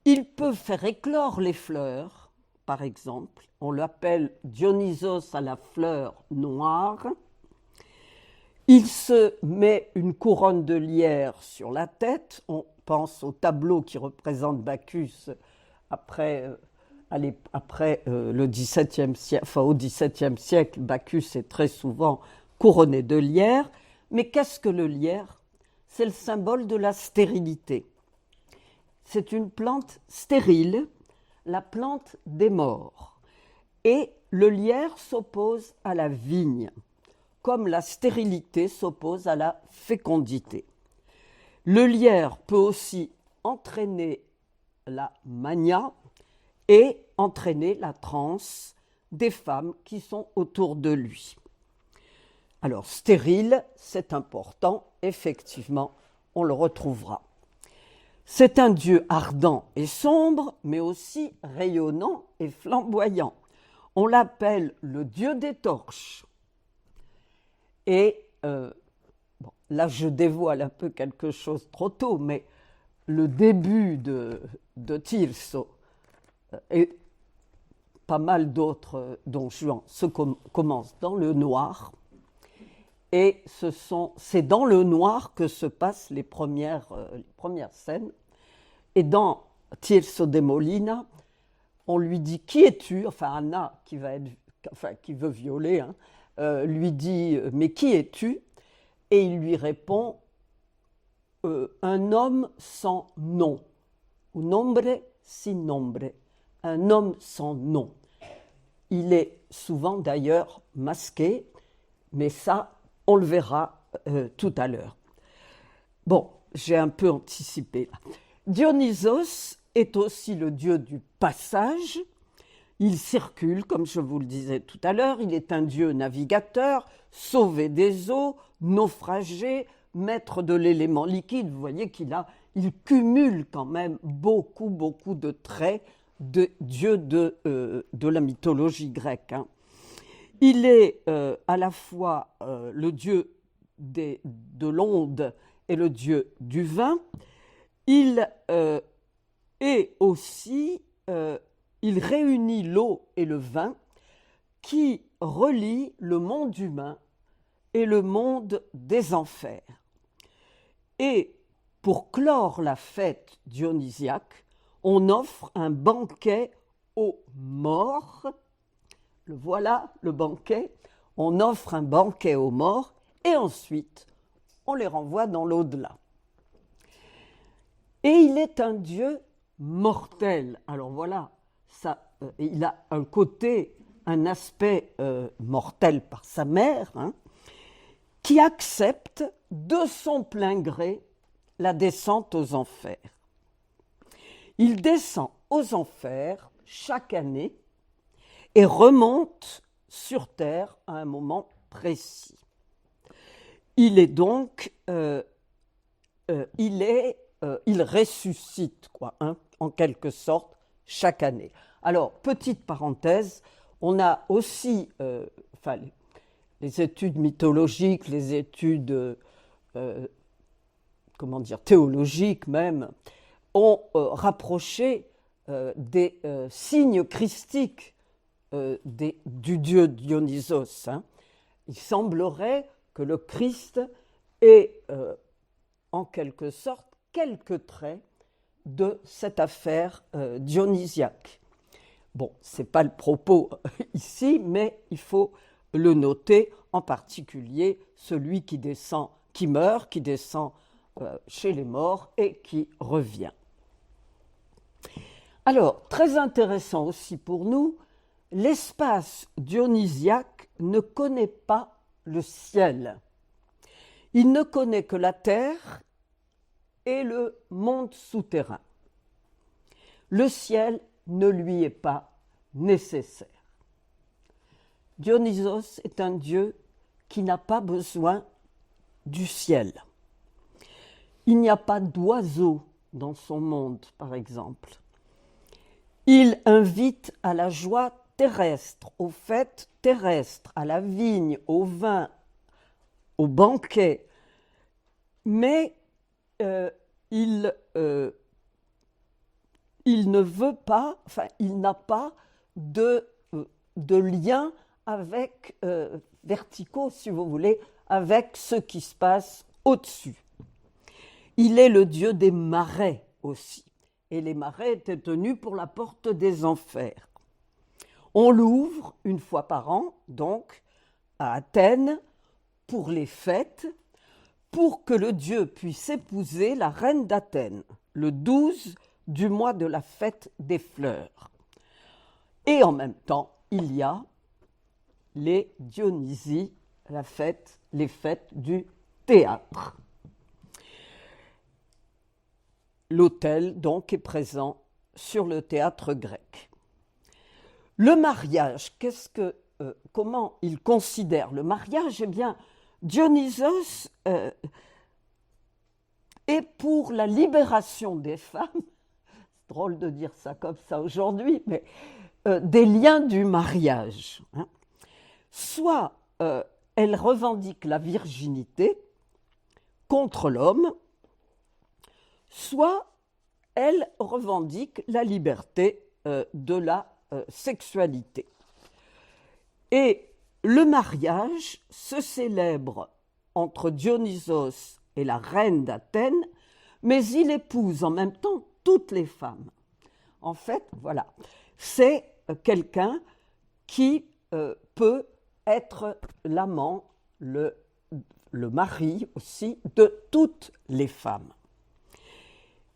Il peut faire éclore les fleurs, par exemple. On l'appelle Dionysos à la fleur noire. Il se met une couronne de lierre sur la tête. On pense au tableau qui représente Bacchus après le XVIIe siècle. Enfin, au XVIIe siècle, Bacchus est très souvent couronné de lierre. Mais qu'est-ce que le lierre ? C'est le symbole de la stérilité. C'est une plante stérile, la plante des morts. Et le lierre s'oppose à la vigne, comme la stérilité s'oppose à la fécondité. Le lierre peut aussi entraîner la mania et entraîner la transe des femmes qui sont autour de lui. Alors, stérile, c'est important, effectivement, on le retrouvera. C'est un dieu ardent et sombre, mais aussi rayonnant et flamboyant. On l'appelle le dieu des torches. Et là, je dévoile un peu quelque chose trop tôt, mais le début de Tirso et pas mal d'autres Don Juan commence dans le noir. Et c'est dans le noir que se passent les premières scènes. Et dans Tirso de Molina, on lui dit « Qui es-tu » Enfin, Anna, qui veut violer, lui dit « Mais qui es-tu » Et il lui répond « Un homme sans nom. Un hombre sin nombre. Un homme sans nom. » Il est souvent d'ailleurs masqué, mais ça, on le verra tout à l'heure. Bon, j'ai un peu anticipé là. Dionysos est aussi le dieu du passage. Il circule, comme je vous le disais tout à l'heure. Il est un dieu navigateur, sauvé des eaux, naufragé, maître de l'élément liquide. Vous voyez il cumule quand même beaucoup de traits de dieu de la mythologie grecque. Il est à la fois le dieu de l'onde et le dieu du vin. Il est aussi, il réunit l'eau et le vin qui relient le monde humain et le monde des enfers. Et pour clore la fête dionysiaque, on offre un banquet aux morts. Le voilà, le banquet. On offre un banquet aux morts et ensuite, on les renvoie dans l'au-delà. Et il est un dieu mortel. Alors voilà, il a un aspect mortel par sa mère, qui accepte de son plein gré la descente aux enfers. Il descend aux enfers chaque année et remonte sur Terre à un moment précis. il est donc, il ressuscite, quoi, hein, en quelque sorte, chaque année. Alors, petite parenthèse, on a aussi, les études mythologiques, les études, comment dire, théologiques même, ont rapproché des signes christiques du dieu Dionysos. Hein. Il semblerait que le Christ ait, en quelque sorte, quelques traits de cette affaire dionysiaque. Bon, ce n'est pas le propos ici, mais il faut le noter, en particulier celui qui descend, qui meurt, qui descend chez les morts et qui revient. Alors, très intéressant aussi pour nous, l'espace dionysiaque ne connaît pas le ciel. Il ne connaît que la terre et le monde souterrain. Le ciel ne lui est pas nécessaire. Dionysos est un dieu qui n'a pas besoin du ciel. Il n'y a pas d'oiseaux dans son monde, par exemple. Il invite à la joie terrestre, aux fêtes terrestres, à la vigne, au vin, au banquet. Mais il ne veut pas, il n'a pas de lien avec, verticaux, si vous voulez, avec ce qui se passe au-dessus. Il est le dieu des marais aussi. Et les marais étaient tenus pour la porte des enfers. On l'ouvre une fois par an, donc, à Athènes, pour les fêtes, pour que le dieu puisse épouser la reine d'Athènes, le 12 du mois de la fête des fleurs. Et en même temps, il y a les Dionysies, les fêtes du théâtre. L'autel, donc, est présent sur le théâtre grec. Le mariage, comment il considère le mariage ? Eh bien, Dionysos est pour la libération des femmes, c'est drôle de dire ça comme ça aujourd'hui, mais des liens du mariage. Hein. Soit elle revendique la virginité contre l'homme, soit elle revendique la liberté de la sexualité. Et le mariage se célèbre entre Dionysos et la reine d'Athènes, mais il épouse en même temps toutes les femmes. En fait, voilà, c'est quelqu'un qui peut être l'amant, le mari aussi, de toutes les femmes.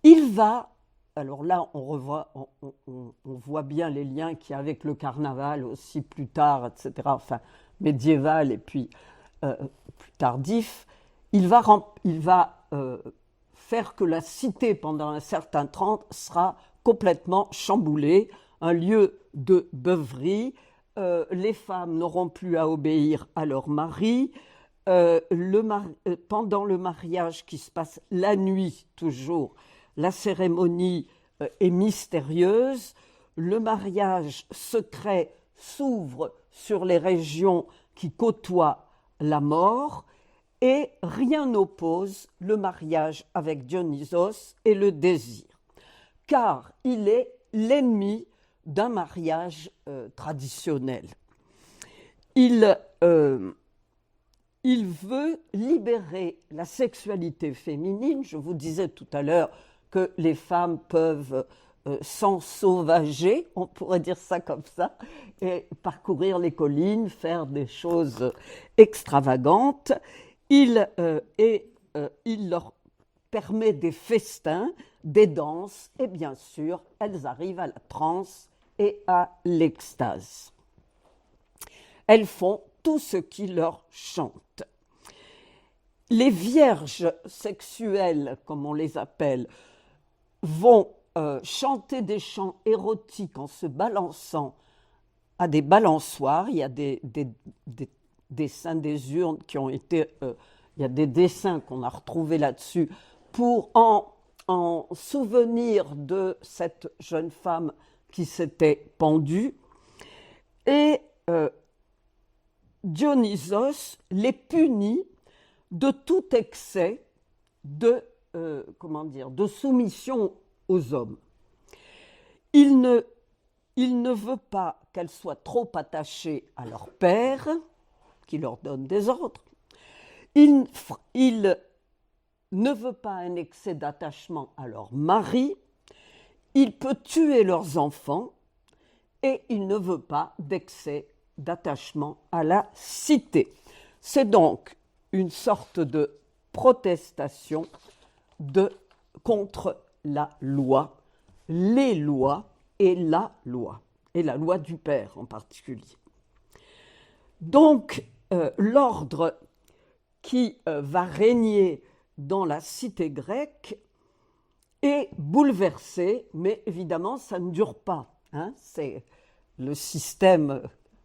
Il va, alors là on voit bien les liens qu'il y a avec le carnaval aussi plus tard, etc., enfin médiéval et puis plus tardif, il va faire que la cité pendant un certain temps sera complètement chamboulée, un lieu de beuverie, les femmes n'auront plus à obéir à leur mari, pendant le mariage qui se passe la nuit toujours, la cérémonie est mystérieuse, le mariage secret s'ouvre sur les régions qui côtoient la mort et rien n'oppose le mariage avec Dionysos et le désir, car il est l'ennemi d'un mariage traditionnel. Il veut libérer la sexualité féminine. Je vous disais tout à l'heure que les femmes peuvent s'ensauvager, on pourrait dire ça comme ça, et parcourir les collines, faire des choses extravagantes. Il leur permet des festins, des danses, et bien sûr, elles arrivent à la transe et à l'extase. Elles font tout ce qui leur chante. Les vierges sexuelles, comme on les appelle, vont chanter des chants érotiques en se balançant à des balançoires. Il y a des saints des urnes qui ont été il y a des dessins qu'on a retrouvés là-dessus pour en souvenir de cette jeune femme qui s'était pendue. Et Dionysos les punit de tout excès de soumission aux hommes. Il ne veut pas qu'elles soient trop attachées à leur père, qui leur donne des ordres. Il ne veut pas un excès d'attachement à leur mari. Il peut tuer leurs enfants et il ne veut pas d'excès d'attachement à la cité. C'est donc une sorte de protestation contre la loi, les lois et la loi du père en particulier. Donc, l'ordre qui va régner dans la cité grecque est bouleversé, mais évidemment, ça ne dure pas. C'est le système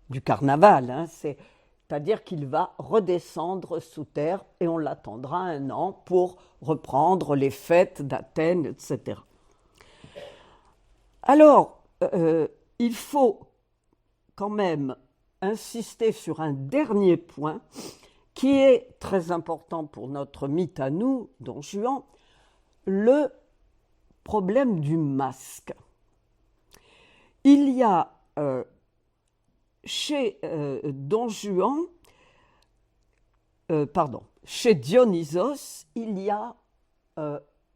du carnaval, c'est-à-dire qu'il va redescendre sous terre et on l'attendra 1 an pour reprendre les fêtes d'Athènes, etc. Alors, il faut quand même insister sur un dernier point qui est très important pour notre mythe à nous, Don Juan, le problème du masque. Il y a chez chez Dionysos, il y a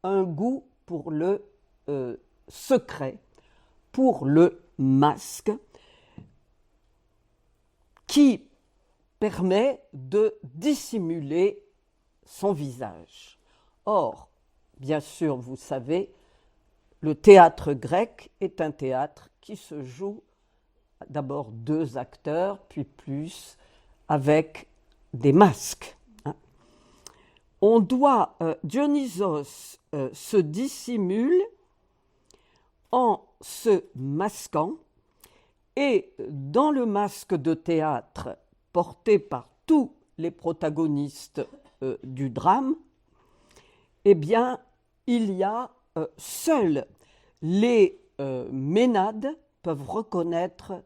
un goût pour le secret, pour le masque, qui permet de dissimuler son visage. Or, bien sûr, vous savez, le théâtre grec est un théâtre qui se joue d'abord 2 acteurs, puis plus, avec des masques. Dionysos se dissimule en se masquant, et dans le masque de théâtre porté par tous les protagonistes du drame, eh bien, il y a seuls les Ménades peuvent reconnaître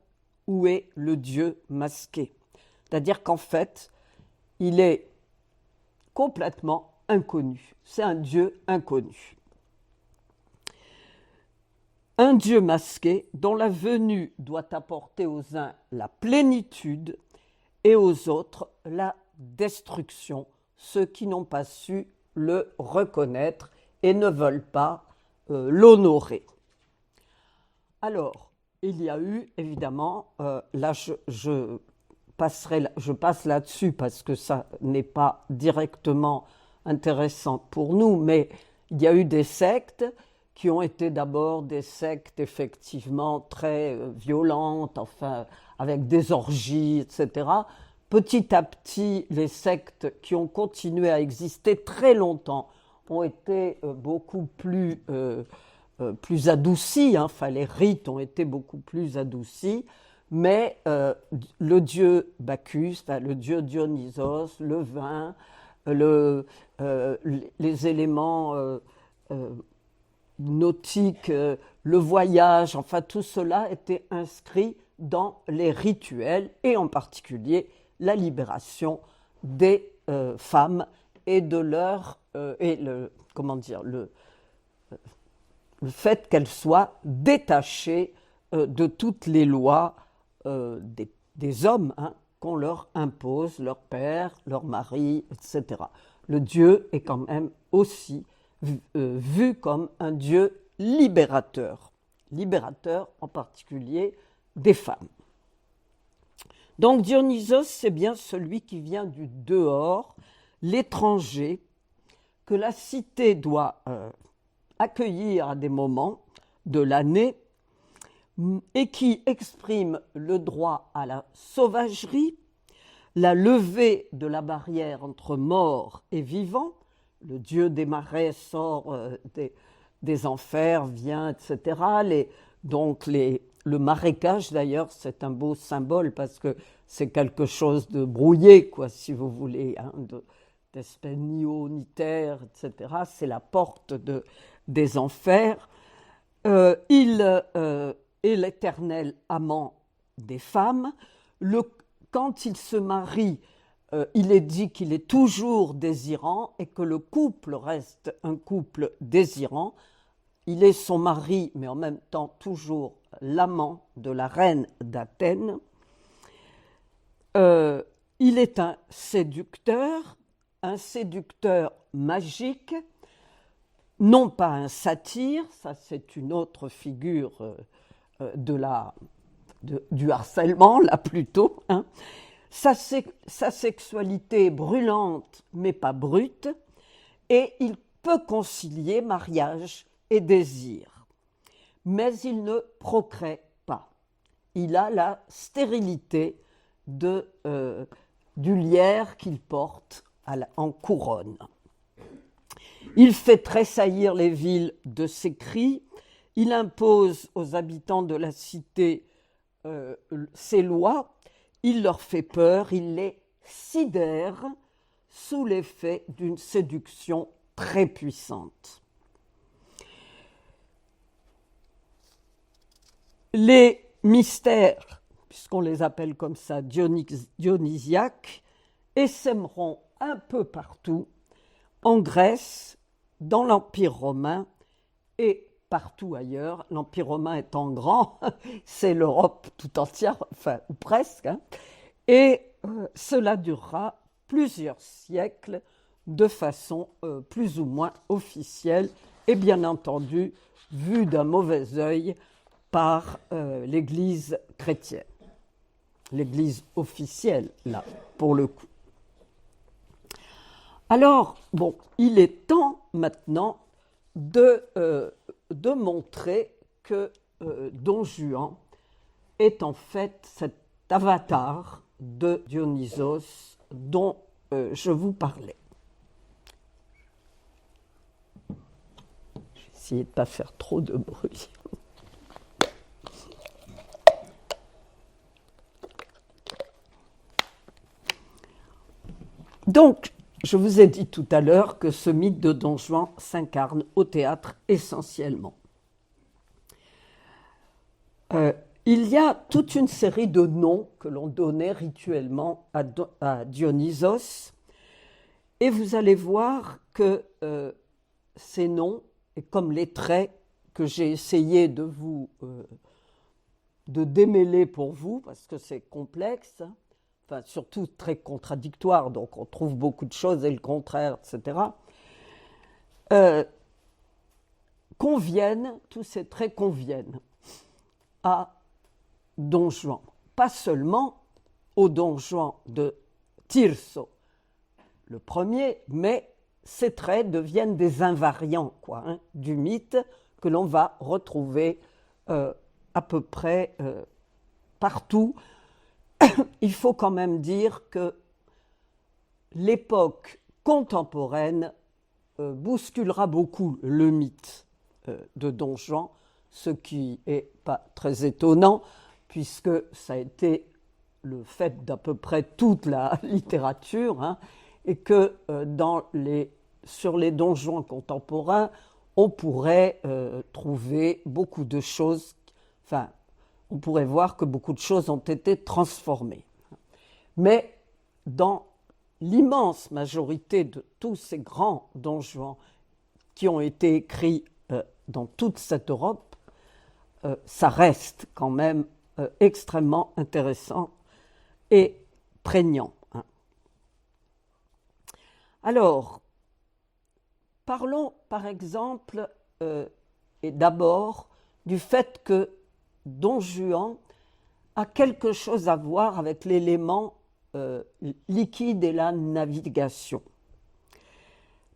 où est le dieu masqué. C'est-à-dire qu'en fait, il est complètement inconnu. C'est un dieu inconnu. Un dieu masqué dont la venue doit apporter aux uns la plénitude et aux autres la destruction, ceux qui n'ont pas su le reconnaître et ne veulent pas l'honorer. Alors, il y a eu, évidemment, là je passe là-dessus parce que ça n'est pas directement intéressant pour nous, mais il y a eu des sectes qui ont été d'abord des sectes effectivement très violentes, enfin, avec des orgies, etc. Petit à petit, les sectes qui ont continué à exister très longtemps ont été beaucoup plus adoucis, enfin, les rites ont été beaucoup plus adoucis, mais le dieu Bacchus, le dieu Dionysos, le vin, les éléments nautiques, le voyage, enfin tout cela était inscrit dans les rituels et en particulier la libération des femmes et de leur le fait qu'elles soient détachées de toutes les lois des hommes qu'on leur impose, leur père, leur mari, etc. Le dieu est quand même aussi vu comme un dieu libérateur en particulier des femmes. Donc Dionysos, c'est bien celui qui vient du dehors, l'étranger, que la cité doit accueillir à des moments de l'année et qui exprime le droit à la sauvagerie, la levée de la barrière entre mort et vivant. Le dieu des marais sort des enfers, vient, etc. Le marécage, d'ailleurs, c'est un beau symbole parce que c'est quelque chose de brouillé, quoi, si vous voulez, espèce ni eau ni terre, etc. C'est la porte des enfers. Il est l'éternel amant des femmes. Quand il se marie, il est dit qu'il est toujours désirant et que le couple reste un couple désirant. Il est son mari, mais en même temps toujours l'amant de la reine d'Athènes. Il est un séducteur magique, non pas un satyre, ça c'est une autre figure du harcèlement, là plutôt. Hein. Sa sexualité est brûlante, mais pas brute, et il peut concilier mariage et désir. Mais il ne procrée pas. Il a la stérilité du lierre qu'il porte en couronne. Il fait tressaillir les villes de ses cris. Il impose aux habitants de la cité ses lois. Il leur fait peur. Il les sidère sous l'effet d'une séduction très puissante. Les mystères, puisqu'on les appelle comme ça, dionysiaques, essaimeront un peu partout, en Grèce, dans l'Empire romain et partout ailleurs. L'Empire romain étant grand, c'est l'Europe tout entière, enfin, ou presque, hein, et cela durera plusieurs siècles de façon plus ou moins officielle et bien entendu vue d'un mauvais œil par l'Église chrétienne, l'Église officielle, là, pour le coup. Alors, bon, il est temps maintenant de montrer que Don Juan est en fait cet avatar de Dionysos dont je vous parlais. Je vais essayer de ne pas faire trop de bruit. Donc, je vous ai dit tout à l'heure que ce mythe de Don Juan s'incarne au théâtre essentiellement. Il y a toute une série de noms que l'on donnait rituellement à Dionysos, et vous allez voir que ces noms, et comme les traits que j'ai essayé de démêler pour vous, parce que c'est complexe, enfin, surtout très contradictoire, donc on trouve beaucoup de choses et le contraire, etc., tous ces traits conviennent à Don Juan. Pas seulement au Don Juan de Tirso, le premier, mais ces traits deviennent des invariants du mythe que l'on va retrouver à peu près partout. Il faut quand même dire que l'époque contemporaine bousculera beaucoup le mythe de Don Juan, ce qui n'est pas très étonnant, puisque ça a été le fait d'à peu près toute la littérature, hein, et que sur les Don Juan contemporains, on pourrait trouver beaucoup de choses, enfin, on pourrait voir que beaucoup de choses ont été transformées. Mais dans l'immense majorité de tous ces grands Don Juan qui ont été écrits dans toute cette Europe, ça reste quand même extrêmement intéressant et prégnant. Hein. Alors, parlons par exemple et d'abord du fait que Don Juan a quelque chose à voir avec l'élément liquide et la navigation.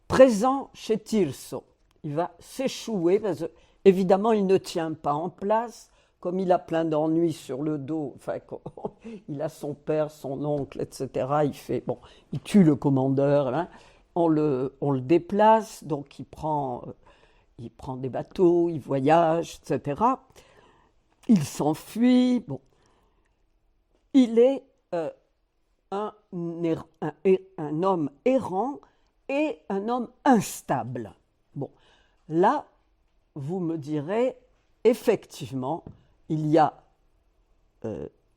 Présent chez Tirso, il va s'échouer parce que, évidemment, il ne tient pas en place, comme il a plein d'ennuis sur le dos, enfin, il a son père, son oncle, etc. Il tue le commandeur, hein, on le déplace, donc il prend des bateaux, il voyage, etc. Il s'enfuit. Bon. Il est un homme errant et un homme instable. Bon, là, vous me direz, effectivement, il y a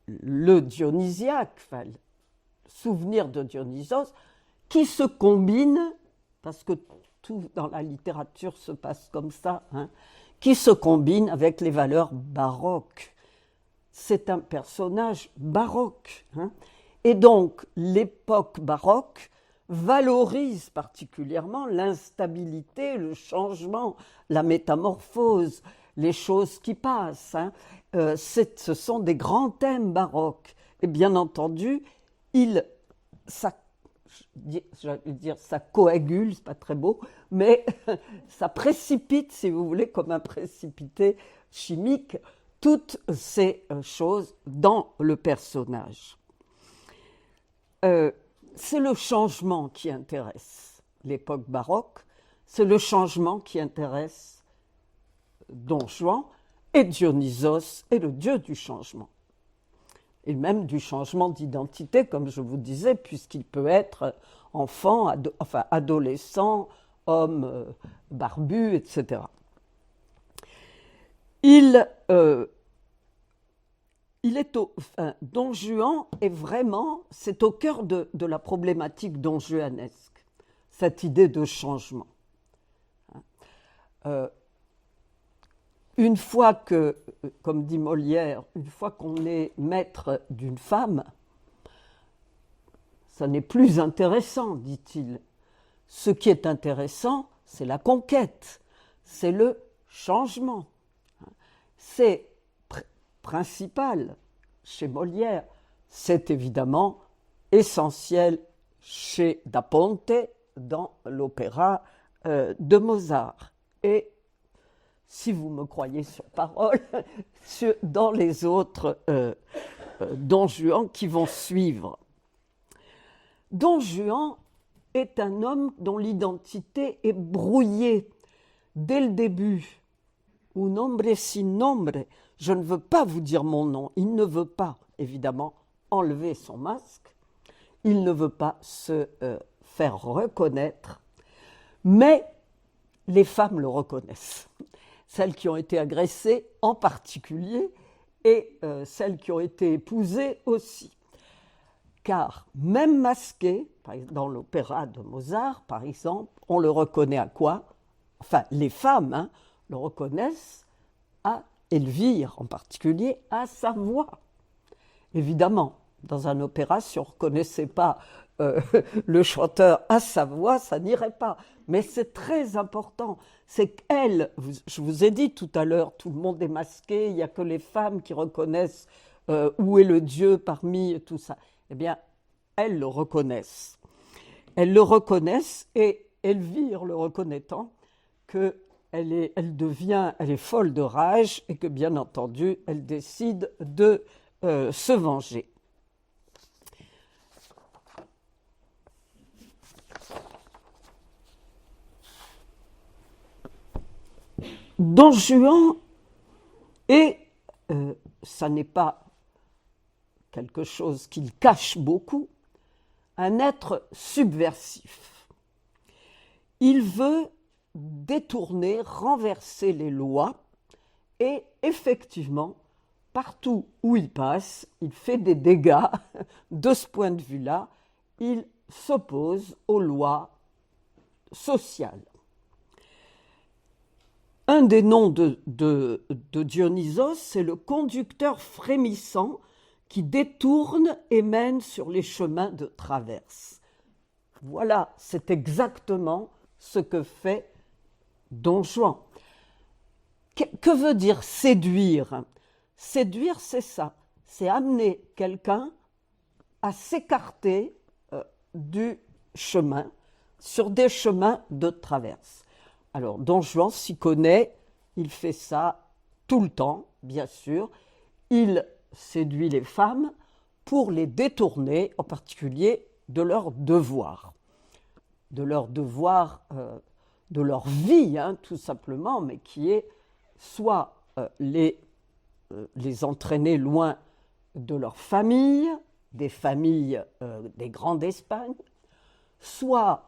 le dionysiaque, enfin, le souvenir de Dionysos, qui se combine, parce que tout dans la littérature se passe comme ça, hein, qui se combine avec les valeurs baroques. C'est un personnage baroque. Hein, et donc, l'époque baroque valorise particulièrement l'instabilité, le changement, la métamorphose, les choses qui passent. Hein. Ce sont des grands thèmes baroques. Et bien entendu, ça coagule, c'est pas très beau, mais ça précipite, si vous voulez, comme un précipité chimique, toutes ces choses dans le personnage. C'est le changement qui intéresse l'époque baroque, c'est le changement qui intéresse Don Juan, et Dionysos est le dieu du changement. Et même du changement d'identité, comme je vous disais, puisqu'il peut être enfant, adolescent, homme barbu, etc. Don Juan est vraiment, c'est au cœur de la problématique donjuanesque, cette idée de changement. Une fois que, comme dit Molière, une fois qu'on est maître d'une femme, ça n'est plus intéressant, dit-il. Ce qui est intéressant, c'est la conquête, c'est le changement. C'est principal chez Molière, c'est évidemment essentiel chez Da Ponte dans l'opéra de Mozart. Et si vous me croyez sur parole, dans les autres Don Juan qui vont suivre. Don Juan est un homme dont l'identité est brouillée dès le début. Un hombre sin nombre, je ne veux pas vous dire mon nom. Il ne veut pas, évidemment, enlever son masque. Il ne veut pas se faire reconnaître. Mais les femmes le reconnaissent. Celles qui ont été agressées en particulier et celles qui ont été épousées aussi. Car même masqué, dans l'opéra de Mozart, par exemple, on le reconnaît à quoi? Enfin, les femmes le reconnaissent à Elvire, en particulier à sa voix. Évidemment, dans un opéra, si on ne reconnaissait pas le chanteur à sa voix, ça n'irait pas. Mais c'est très important. C'est qu'elle, je vous ai dit tout à l'heure, tout le monde est masqué, il n'y a que les femmes qui reconnaissent où est le Dieu parmi tout ça. Eh bien, elles le reconnaissent. Elles le reconnaissent et Elvire le reconnaîtant qu'elle est folle de rage et que, bien entendu, elle décide de se venger. Don Juan est, ça n'est pas quelque chose qu'il cache beaucoup, un être subversif. Il veut détourner, renverser les lois et effectivement, partout où il passe, il fait des dégâts. De ce point de vue-là, il s'oppose aux lois sociales. Un des noms de Dionysos, c'est le conducteur frémissant qui détourne et mène sur les chemins de traverse. Voilà, c'est exactement ce que fait Don Juan. Que veut dire séduire? Séduire, c'est ça, c'est amener quelqu'un à s'écarter du chemin, sur des chemins de traverse. Alors, Don Juan s'y connaît, il fait ça tout le temps, bien sûr. Il séduit les femmes pour les détourner, en particulier de leur devoir. De leur devoir, de leur vie, tout simplement, mais qui est soit les entraîner loin de leur famille, des familles des Grands d'Espagne, soit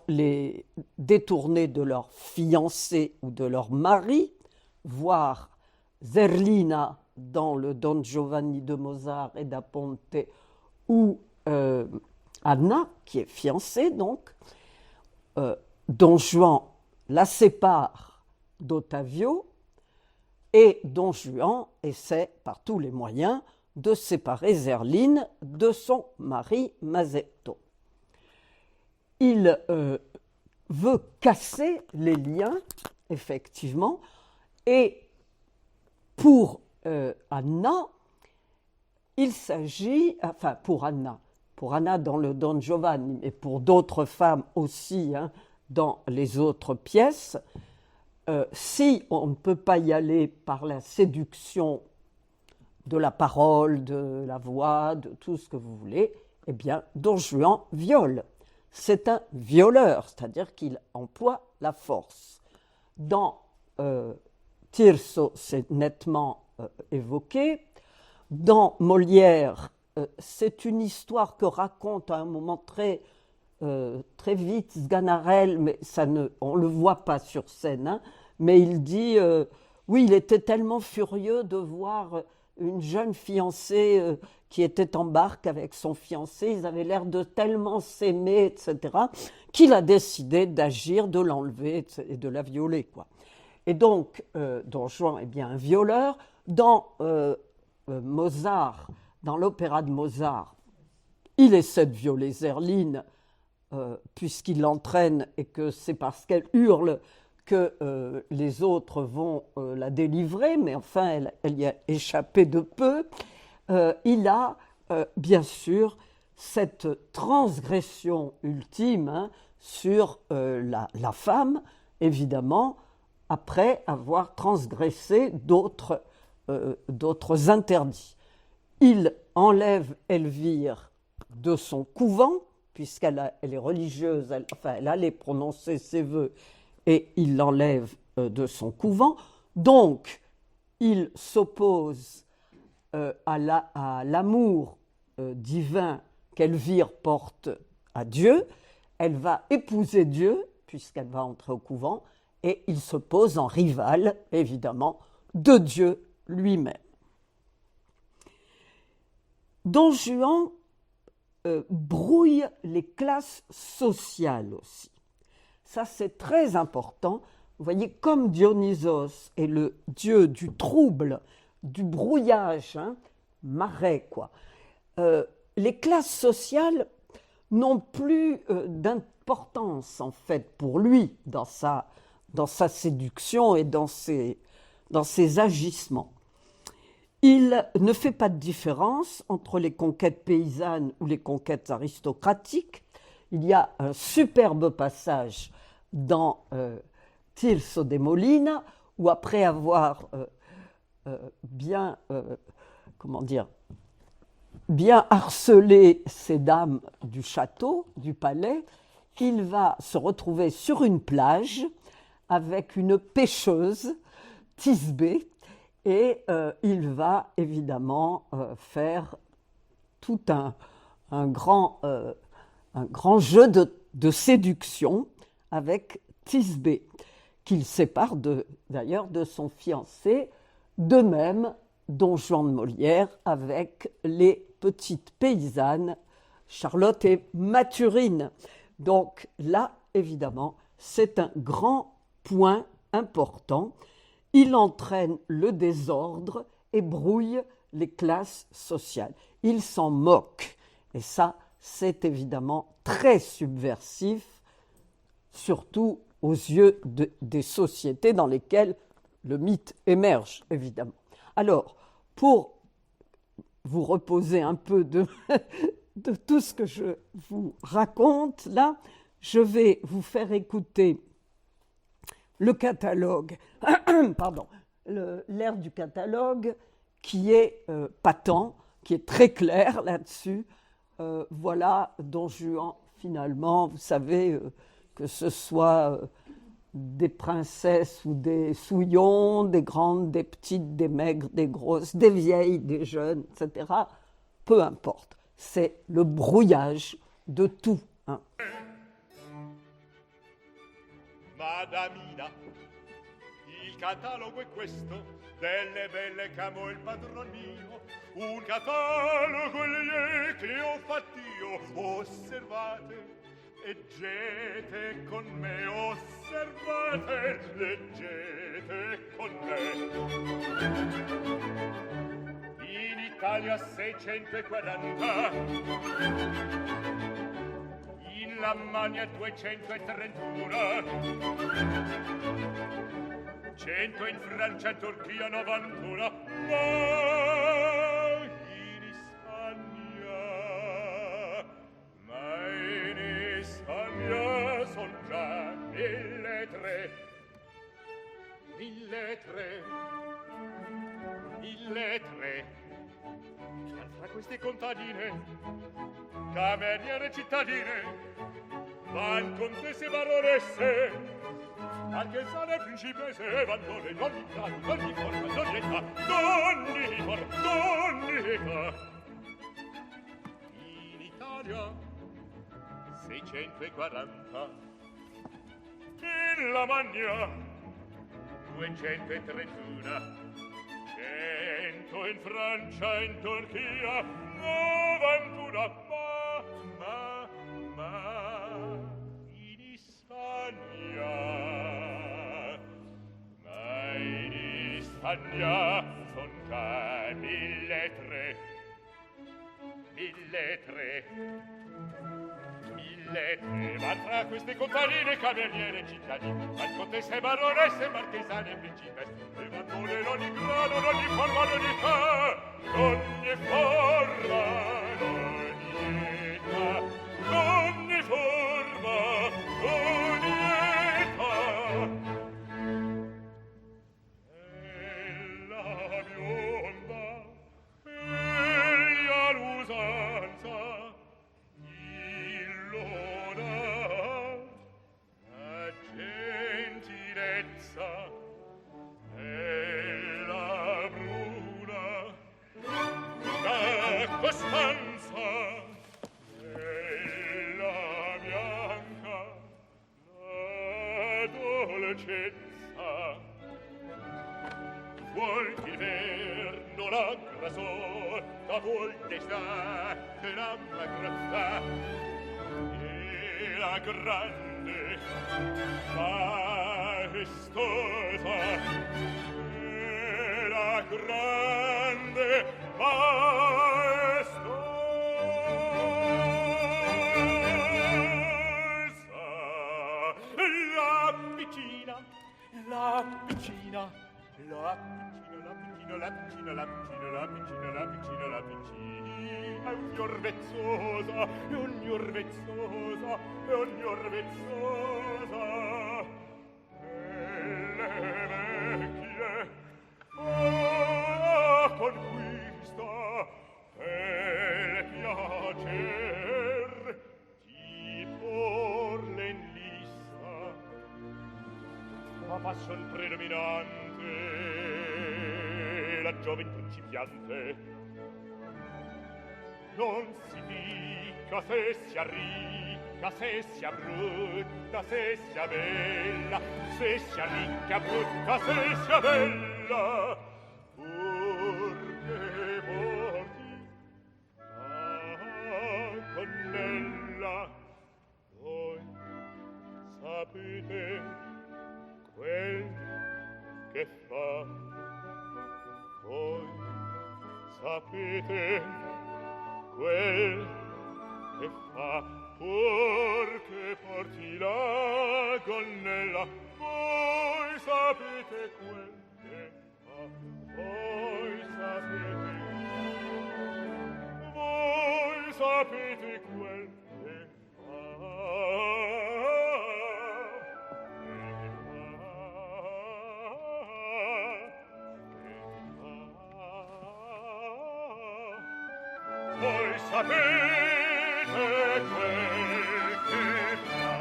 les détourner de leur fiancé ou de leur mari, voire Zerlina dans le Don Giovanni de Mozart et da Ponte, ou Anna, qui est fiancée donc. Don Juan la sépare d'Ottavio et Don Juan essaie par tous les moyens de séparer Zerline de son mari Masetto. Il veut casser les liens, effectivement, et pour Anna, il s'agit, enfin pour Anna dans le Don Giovanni, et pour d'autres femmes aussi dans les autres pièces, si on ne peut pas y aller par la séduction de la parole, de la voix, de tout ce que vous voulez, eh bien, Don Juan viole. C'est un violeur, c'est-à-dire qu'il emploie la force. Dans Tirso, c'est nettement évoqué. Dans Molière, c'est une histoire que raconte à un moment très vite Sganarelle, mais on ne le voit pas sur scène, mais il dit oui, il était tellement furieux de voir une jeune fiancée qui était en barque avec son fiancé, ils avaient l'air de tellement s'aimer, etc., qu'il a décidé d'agir, de l'enlever et de la violer, quoi. Et donc, Don Juan est bien un violeur. Dans Mozart, dans l'opéra de Mozart, il essaie de violer Zerline, puisqu'il l'entraîne et que c'est parce qu'elle hurle que les autres vont la délivrer, mais enfin, elle y a échappé de peu. Il a, bien sûr, cette transgression ultime sur la femme, évidemment, après avoir transgressé d'autres interdits. Il enlève Elvire de son couvent, puisqu'elle est religieuse, elle allait prononcer ses vœux, et il l'enlève de son couvent. Donc, il s'oppose à l'amour divin qu'Elvire porte à Dieu. Elle va épouser Dieu, puisqu'elle va entrer au couvent, et il se pose en rival, évidemment, de Dieu lui-même. Don Juan brouille les classes sociales aussi. Ça, c'est très important. Vous voyez, comme Dionysos est le dieu du trouble, du brouillage, marais, quoi. Les classes sociales n'ont plus d'importance, en fait, pour lui, dans sa séduction et dans ses agissements. Il ne fait pas de différence entre les conquêtes paysannes ou les conquêtes aristocratiques. Il y a un superbe passage dans Tirso de Molina, où après avoir bien harcelé ces dames du château, du palais, il va se retrouver sur une plage avec une pêcheuse, Thisbé, et il va évidemment faire tout un grand jeu de séduction avec Thisbé, qu'il sépare d'ailleurs de son fiancé, de même Don Juan de Molière avec les petites paysannes Charlotte et Mathurine. Donc là, évidemment, c'est un grand point important. Il entraîne le désordre et brouille les classes sociales. Il s'en moque. Et ça, c'est évidemment très subversif, surtout aux yeux des sociétés dans lesquelles le mythe émerge, évidemment. Alors, pour vous reposer un peu de tout ce que je vous raconte, là, je vais vous faire écouter le catalogue, pardon, l'air du catalogue qui est patent, qui est très clair là-dessus. Voilà Don Juan, finalement, vous savez, que ce soit des princesses ou des souillons, des grandes, des petites, des maigres, des grosses, des vieilles, des jeunes, etc. Peu importe. C'est le brouillage de tout. Hein. Madamina, il catalogo è questo, delle belle che amo il padron mio, un catalogo che ho fatto io, osservate, leggete con me, osservate, leggete con me. In Italia 640, in Lamagna 231, 100 in Francia, Turchia 91, ma in Ispagna son già 1.300, 1.300. Tra queste contadine, cameriere cittadine, van contesse baronesse, marchesane principesse, van donne d'ogni grado, d'ogni forma, d'ogni età, d'ogni età. In Italia 640, in Lamagna 231, 100 in Francia, in Turchia 91, ma in Ispagna, son già 1.300, 1.300. Ma tra queste contadine, cameriere, cittadine, van contesse, baronesse, marchesane, principesse, e van donne d'ogni grado, d'ogni forma, d'ogni età, d'ogni forma, d'ogni età, d'ogni forma, d'ogni età. E la bionda, figlia l'usanza, costanza e la bianca, la dolcezza, vuol il verno la grasota, vuol d'estate la magrezza, e la grande maestosa, e la grande maestosa, la piccina, la piccina, la piccina, la piccina, la piccina, la piccina, la piccina, la piccina, la piccina, ognor vezzosa, e ognor vezzosa, e ognor vezzosa, e le vecchie, conquista, e piacer di porle in lista, ma passion predominante, la giovin principiante, non si dica se sia ricca, se sia brutta, se sia bella, se sia ricca, brutta, se sia bella, purché porti la connella. Voi sapete quel che fa, voi sapete quel che fa, purché porti la gonnella. Voi sapete quel che fa, voi sapete quel che fa, voi sapete quel che fa.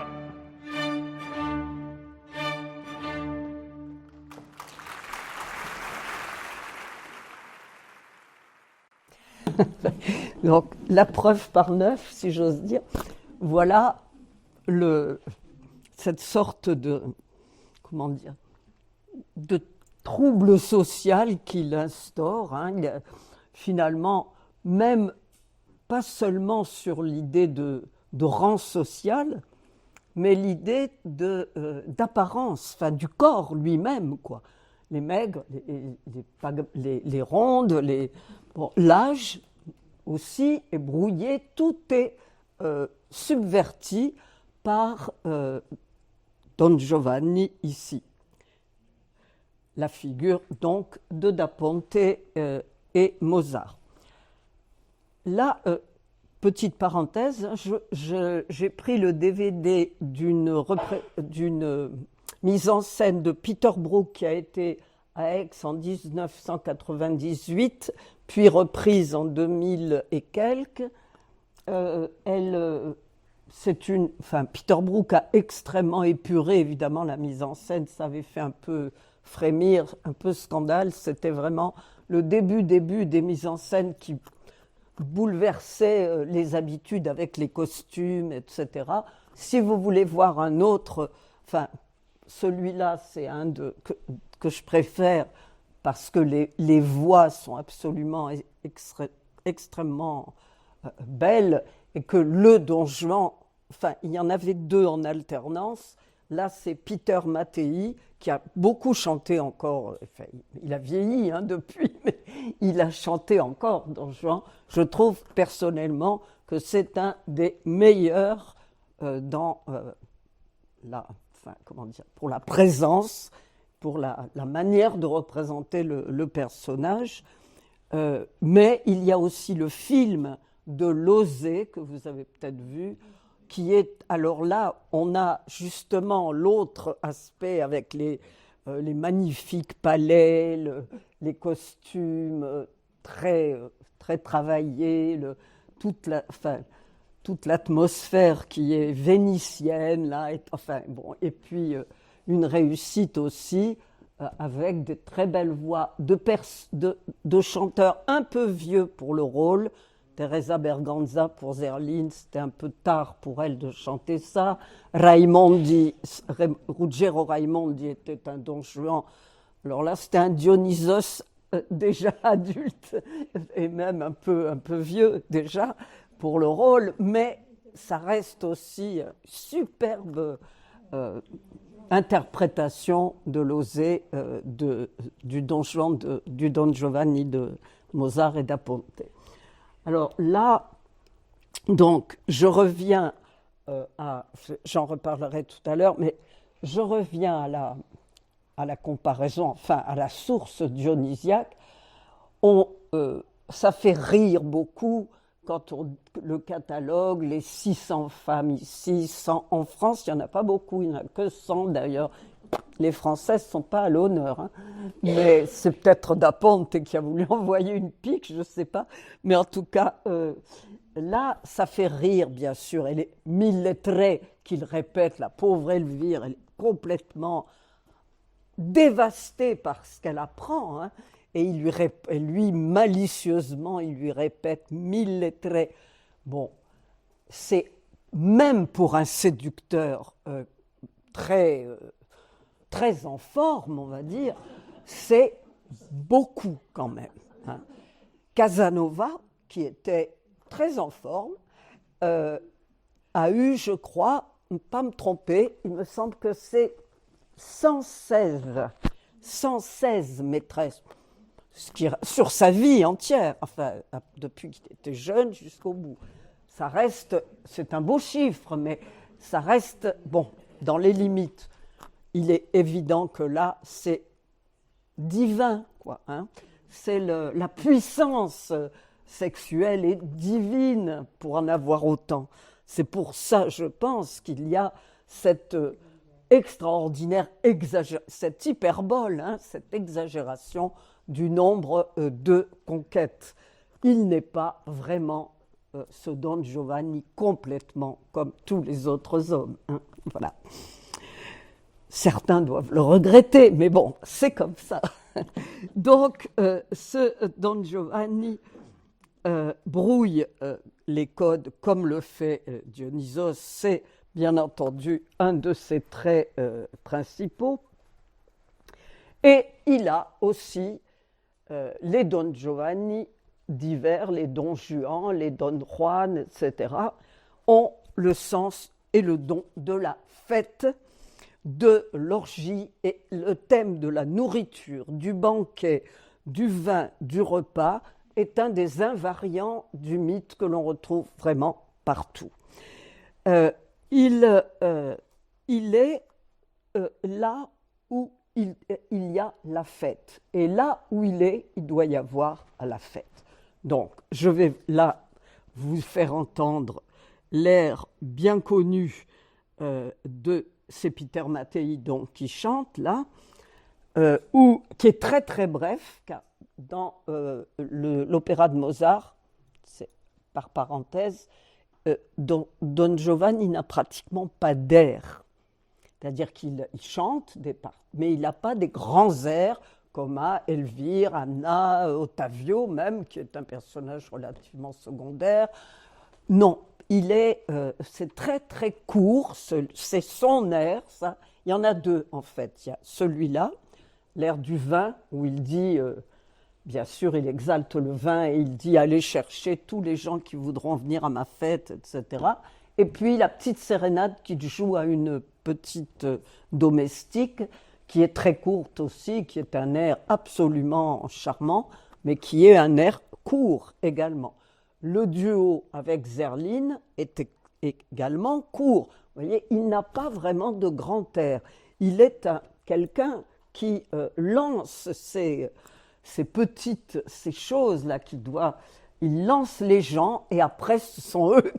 Donc, la preuve par 9, si j'ose dire. Voilà cette sorte de, comment dire, de trouble social qu'il instaure. Finalement, même pas seulement sur l'idée de rang social, mais l'idée d'apparence, enfin du corps lui-même, quoi. Les maigres, les rondes, l'âge aussi est brouillé, tout est subverti par Don Giovanni ici. La figure donc de Da Ponte et Mozart. Là, petite parenthèse, j'ai pris le DVD d'une mise en scène de Peter Brook qui a été à Aix en 1998, puis reprise en 2000 et quelques. Peter Brook a extrêmement épuré, évidemment, la mise en scène. Ça avait fait un peu frémir, un peu scandale. C'était vraiment le début des mises en scène qui bouleversaient les habitudes avec les costumes, etc. Si vous voulez voir un autre, celui-là, c'est un que je préfère parce que les voix sont absolument extrêmement belles et que le Don Juan, il y en avait deux en alternance. Là, c'est Peter Mattei qui a beaucoup chanté encore. Il a vieilli depuis, mais il a chanté encore Don Juan. Je trouve personnellement que c'est un des meilleurs pour la présence, pour la manière de représenter le personnage. Mais il y a aussi le film de Losé, que vous avez peut-être vu, qui est, alors là, on a justement l'autre aspect avec les magnifiques palais, les costumes très, très travaillés, toute l'atmosphère qui est vénitienne, là, et puis une réussite aussi, avec de très belles voix de chanteurs un peu vieux pour le rôle. Teresa Berganza pour Zerlin, c'était un peu tard pour elle de chanter ça. Ruggero Raimondi était un Don Juan. Alors là, c'était un Dionysos déjà adulte et même un peu vieux déjà pour le rôle, mais ça reste aussi superbe interprétation de Losé du Don Juan, du Don Giovanni de Mozart et Da Ponte. Alors là, donc, je reviens j'en reparlerai tout à l'heure, mais je reviens à la comparaison, à la source dionysiaque. Ça fait rire beaucoup quand on le catalogue, les 600 femmes ici, 100 en France, il n'y en a pas beaucoup, il n'y en a que 100 d'ailleurs. Les Françaises ne sont pas à l'honneur, mais c'est peut-être Da Ponte qui a voulu envoyer une pique, je ne sais pas. Mais en tout cas, là, ça fait rire, bien sûr. Elle est mille lettrées qu'il répète, la pauvre Elvire, elle est complètement dévastée par ce qu'elle apprend. Et lui, malicieusement, il lui répète mille lettrées. Bon, c'est même pour un séducteur très en forme, on va dire, c'est beaucoup quand même. Casanova, qui était très en forme, a eu, je crois, ne pas me tromper, il me semble que c'est 116 maîtresses, sur sa vie entière, depuis qu'il était jeune jusqu'au bout. Ça reste, c'est un beau chiffre, mais ça reste, dans les limites. Il est évident que là, c'est divin, quoi. C'est la puissance sexuelle est divine pour en avoir autant. C'est pour ça, je pense, qu'il y a cette extraordinaire cette hyperbole, cette exagération du nombre de conquêtes. Il n'est pas vraiment ce Don Giovanni complètement comme tous les autres hommes. Voilà. Certains doivent le regretter, mais bon, c'est comme ça. Donc, ce Don Giovanni, brouille les codes comme le fait Dionysos. C'est bien entendu un de ses traits principaux. Et il a aussi les Don Giovanni divers, les Don Juan, les Don Juan, etc., ont le sens et le don de la fête, de l'orgie, et le thème de la nourriture, du banquet, du vin, du repas est un des invariants du mythe que l'on retrouve vraiment partout. Il est là où il y a la fête. Et là où il est, il doit y avoir la fête. Donc, je vais là vous faire entendre l'air bien connu de c'est Peter Mattei donc, qui chante là, qui est très très bref, car dans l'opéra de Mozart, c'est par parenthèse, Don Giovanni n'a pratiquement pas d'air. C'est-à-dire qu'il chante des parts, mais il n'a pas des grands airs comme à Elvire, Anna, Ottavio même, qui est un personnage relativement secondaire. Non, c'est très très court, c'est son air, ça. Il y en a deux en fait. Il y a celui-là, l'air du vin, où il dit, bien sûr, il exalte le vin et il dit « Allez chercher tous les gens qui voudront venir à ma fête », etc. Et puis la petite sérénade qui joue à une petite domestique, qui est très courte aussi, qui est un air absolument charmant, mais qui est un air court également. Le duo avec Zerline est également court. Vous voyez, il n'a pas vraiment de grand air. Il est quelqu'un qui lance ces choses-là il lance les gens et après ce sont eux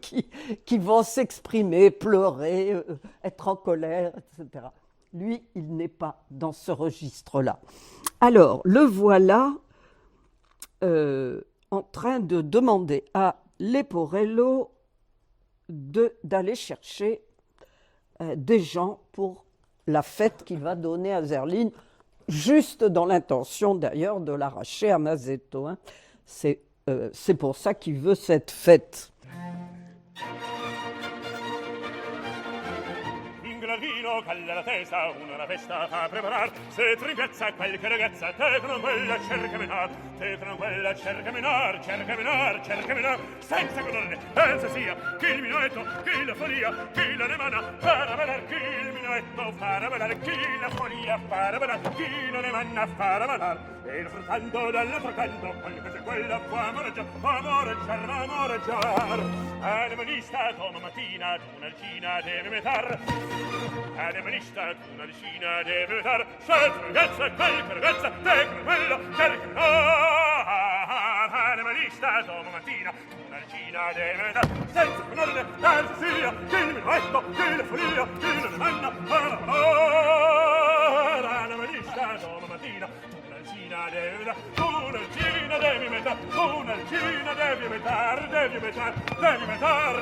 qui vont s'exprimer, pleurer, être en colère, etc. Lui, il n'est pas dans ce registre-là. Alors, le voilà en train de demander à Leporello d'aller chercher des gens pour la fête qu'il va donner à Zerline, juste dans l'intention d'ailleurs de l'arracher à Masetto. Hein. C'est pour ça qu'il veut cette fête. Vino calla la testa, una festa fa preparar. Se tringhezza qualche ragazza, te con quella cerca menar, te con quella cerca menar, cerca menar, cerca menar, senza colore, pensa sia, che il minuetto, che la follia, che la nemana, para balar, che il minuetto, para balar, che la follia, para balar, che la nemana, para balar. E frattanto dall'altro canto, quella può amoreggiar. Anemanista, toma mattina, un'alcina deve metar. Anemanista, un'alcina deve metar. Se ragazza, qualche ragazza, te con quello, cerca. Anemanista, toma mattina, un'alcina deve metar. Senza conoscere, terza sia, che il minuetto, che la follia, che la nemanna, para balar. Anemanista, toma mattina, un'alcina devi mettere, un'alcina devi mettere,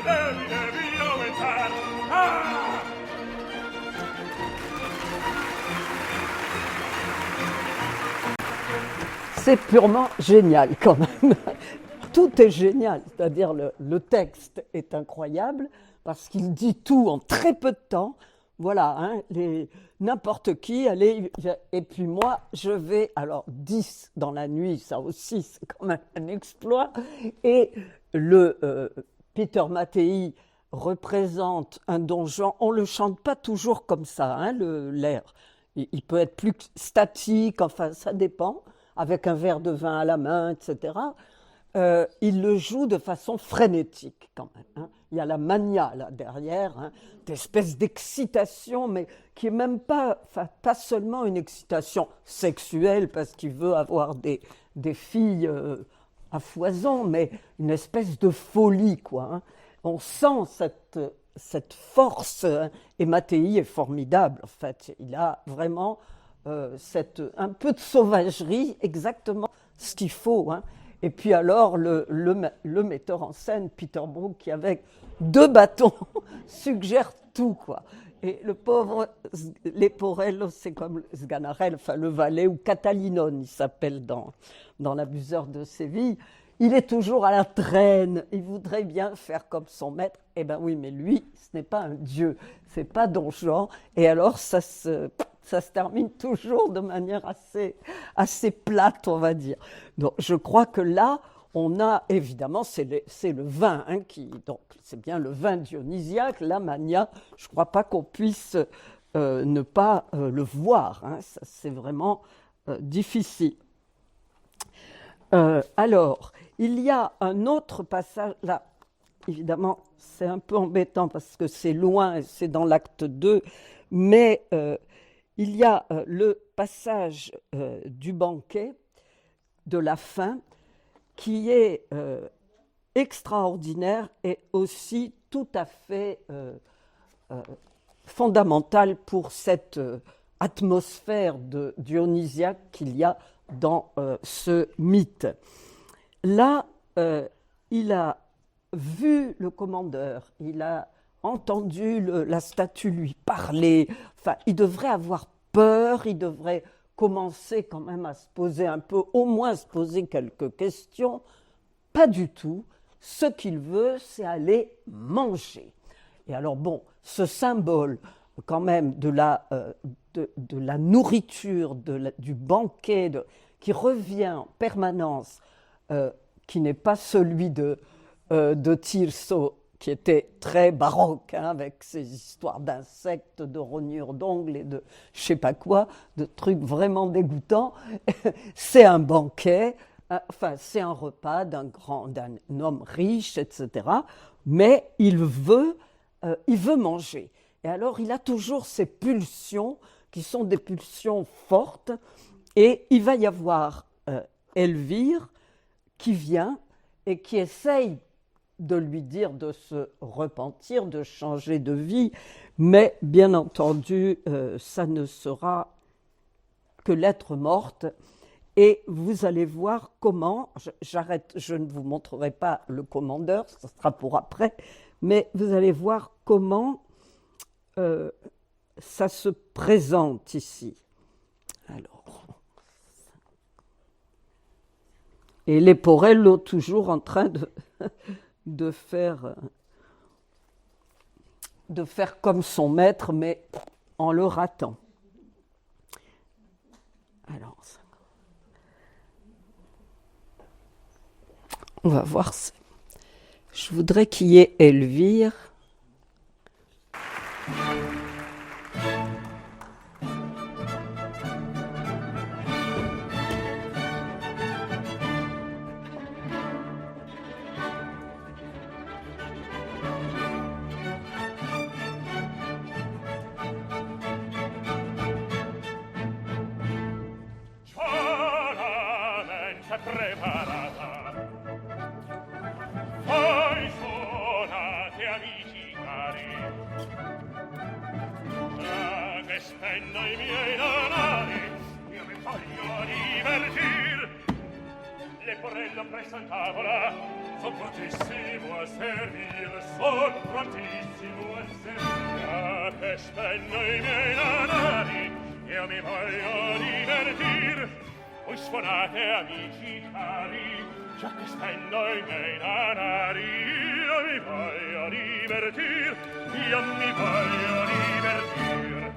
devi aumentare. Ah! C'est purement génial quand même. Tout est génial, c'est-à-dire le texte est incroyable parce qu'il dit tout en très peu de temps. Voilà, hein, n'importe qui, allez, et puis moi, je vais, alors 10 dans la nuit, ça aussi, c'est quand même un exploit. Et Peter Mattei représente un Don Juan, on ne le chante pas toujours comme ça, hein, l'air. Il peut être plus statique, enfin, ça dépend, avec un verre de vin à la main, etc. Il le joue de façon frénétique quand même. Hein. Il y a la mania là derrière, hein, d'espèce d'excitation, mais qui n'est même pas seulement une excitation sexuelle parce qu'il veut avoir des filles à foison, mais une espèce de folie, quoi. Hein. On sent cette force, hein, et Mattei est formidable, en fait. Il a vraiment un peu de sauvagerie, exactement ce qu'il faut, hein. Et puis alors, le metteur en scène, Peter Brook, qui avec 2 bâtons suggère tout, quoi. Et le pauvre Leporello, c'est comme Sganarelle, enfin le valet, ou Catalinone, il s'appelle dans l'Abuseur de Séville. il est toujours à la traîne, il voudrait bien faire comme son maître. Eh bien oui, mais lui, ce n'est pas un dieu, c'est pas Don Juan, et alors ça se termine toujours de manière assez plate, on va dire. Donc je crois que là, on a évidemment, c'est le vin, hein, donc c'est bien le vin dionysiaque, la mania, je ne crois pas qu'on puisse ne pas le voir, hein, ça, c'est vraiment difficile. Alors, il y a un autre passage, là, évidemment, c'est un peu embêtant parce que c'est loin, et c'est dans l'acte 2, mais il y a le passage du banquet, de la fin, qui est extraordinaire et aussi tout à fait fondamental pour cette atmosphère dionysiaque qu'il y a dans ce mythe. Là, il a vu le commandeur, il a entendu la statue lui parler, enfin, il devrait avoir peur, il devrait commencer quand même à se poser un peu, au moins se poser quelques questions. Pas du tout. Ce qu'il veut, c'est aller manger. Et alors bon, ce symbole quand même de la nourriture, du banquet, qui revient en permanence, qui n'est pas celui de Tirso, qui était très baroque, hein, avec ses histoires d'insectes, de rognures d'ongles et de je sais pas quoi, de trucs vraiment dégoûtants. C'est un banquet, enfin c'est un repas d'un homme riche, etc. Mais il veut manger. Et alors il a toujours ces pulsions qui sont des pulsions fortes. Et il va y avoir Elvire qui vient et qui essaye de lui dire de se repentir, de changer de vie, mais bien entendu, ça ne sera que l'être morte. Et vous allez voir comment, j'arrête, je ne vous montrerai pas le commandeur, ce sera pour après, mais vous allez voir comment ça se présente ici. Alors, et Leporello toujours en train de faire comme son maître, mais en le ratant. Alors, on va voir. Je voudrais qu'il y ait Elvire. Preparata, poi suonate amici cari, già che spendo i miei danari, io mi voglio divertir. Leporello presso a tavola, son prontissimo a servir, son prontissimo a servir. Già che spendo i miei danari, io mi voglio divertir. Voi suonate amici cari, già che spendo i miei danari, io mi voglio divertir, io mi voglio divertir.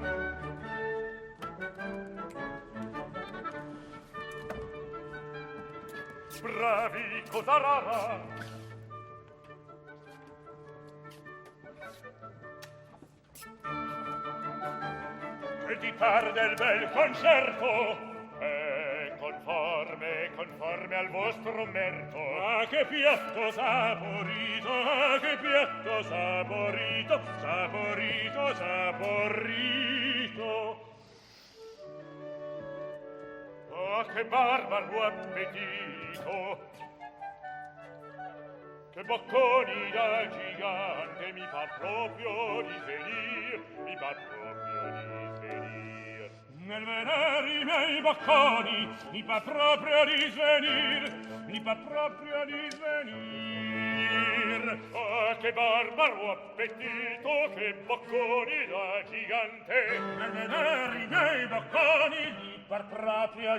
Bravi, cosa rara! E di par del bel concerto, conforme al vostro merito. Ah, che piatto saporito, ah, che piatto saporito, saporito, saporito. Ah, che barbaro appetito, che bocconi da gigante, mi fa proprio risvenir, mi fa proprio risvenir. Nel vedere i miei bocconi mi fa proprio risvenir, mi fa proprio risvenir. Ah, che barbaro appetito, che bocconi da gigante. Nel vedere i miei bocconi mi par proprio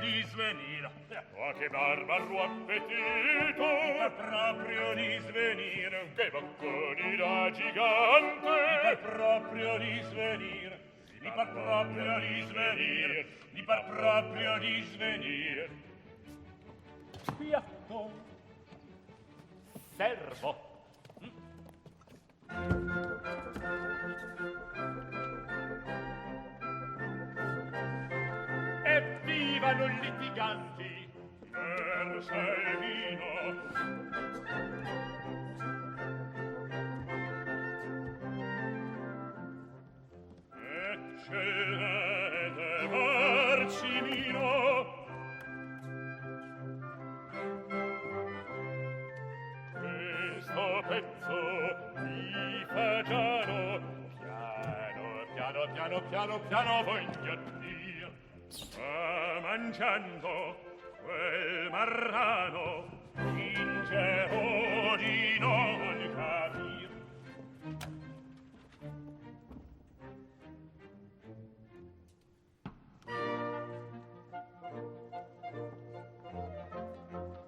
di svenire. Oh, che barbaro appetito! Par proprio di svenire. Che bocconi da gigante! Par proprio di svenire. Mi par proprio di svenire. Mi par proprio di svenire. Piatto. Servo. Evvivano i litiganti! Versa il vino! Eccellente Marcimino! Questo pezzo di fagiano piano voglio dir. Sta mangiando quel marrano, finge di non capir.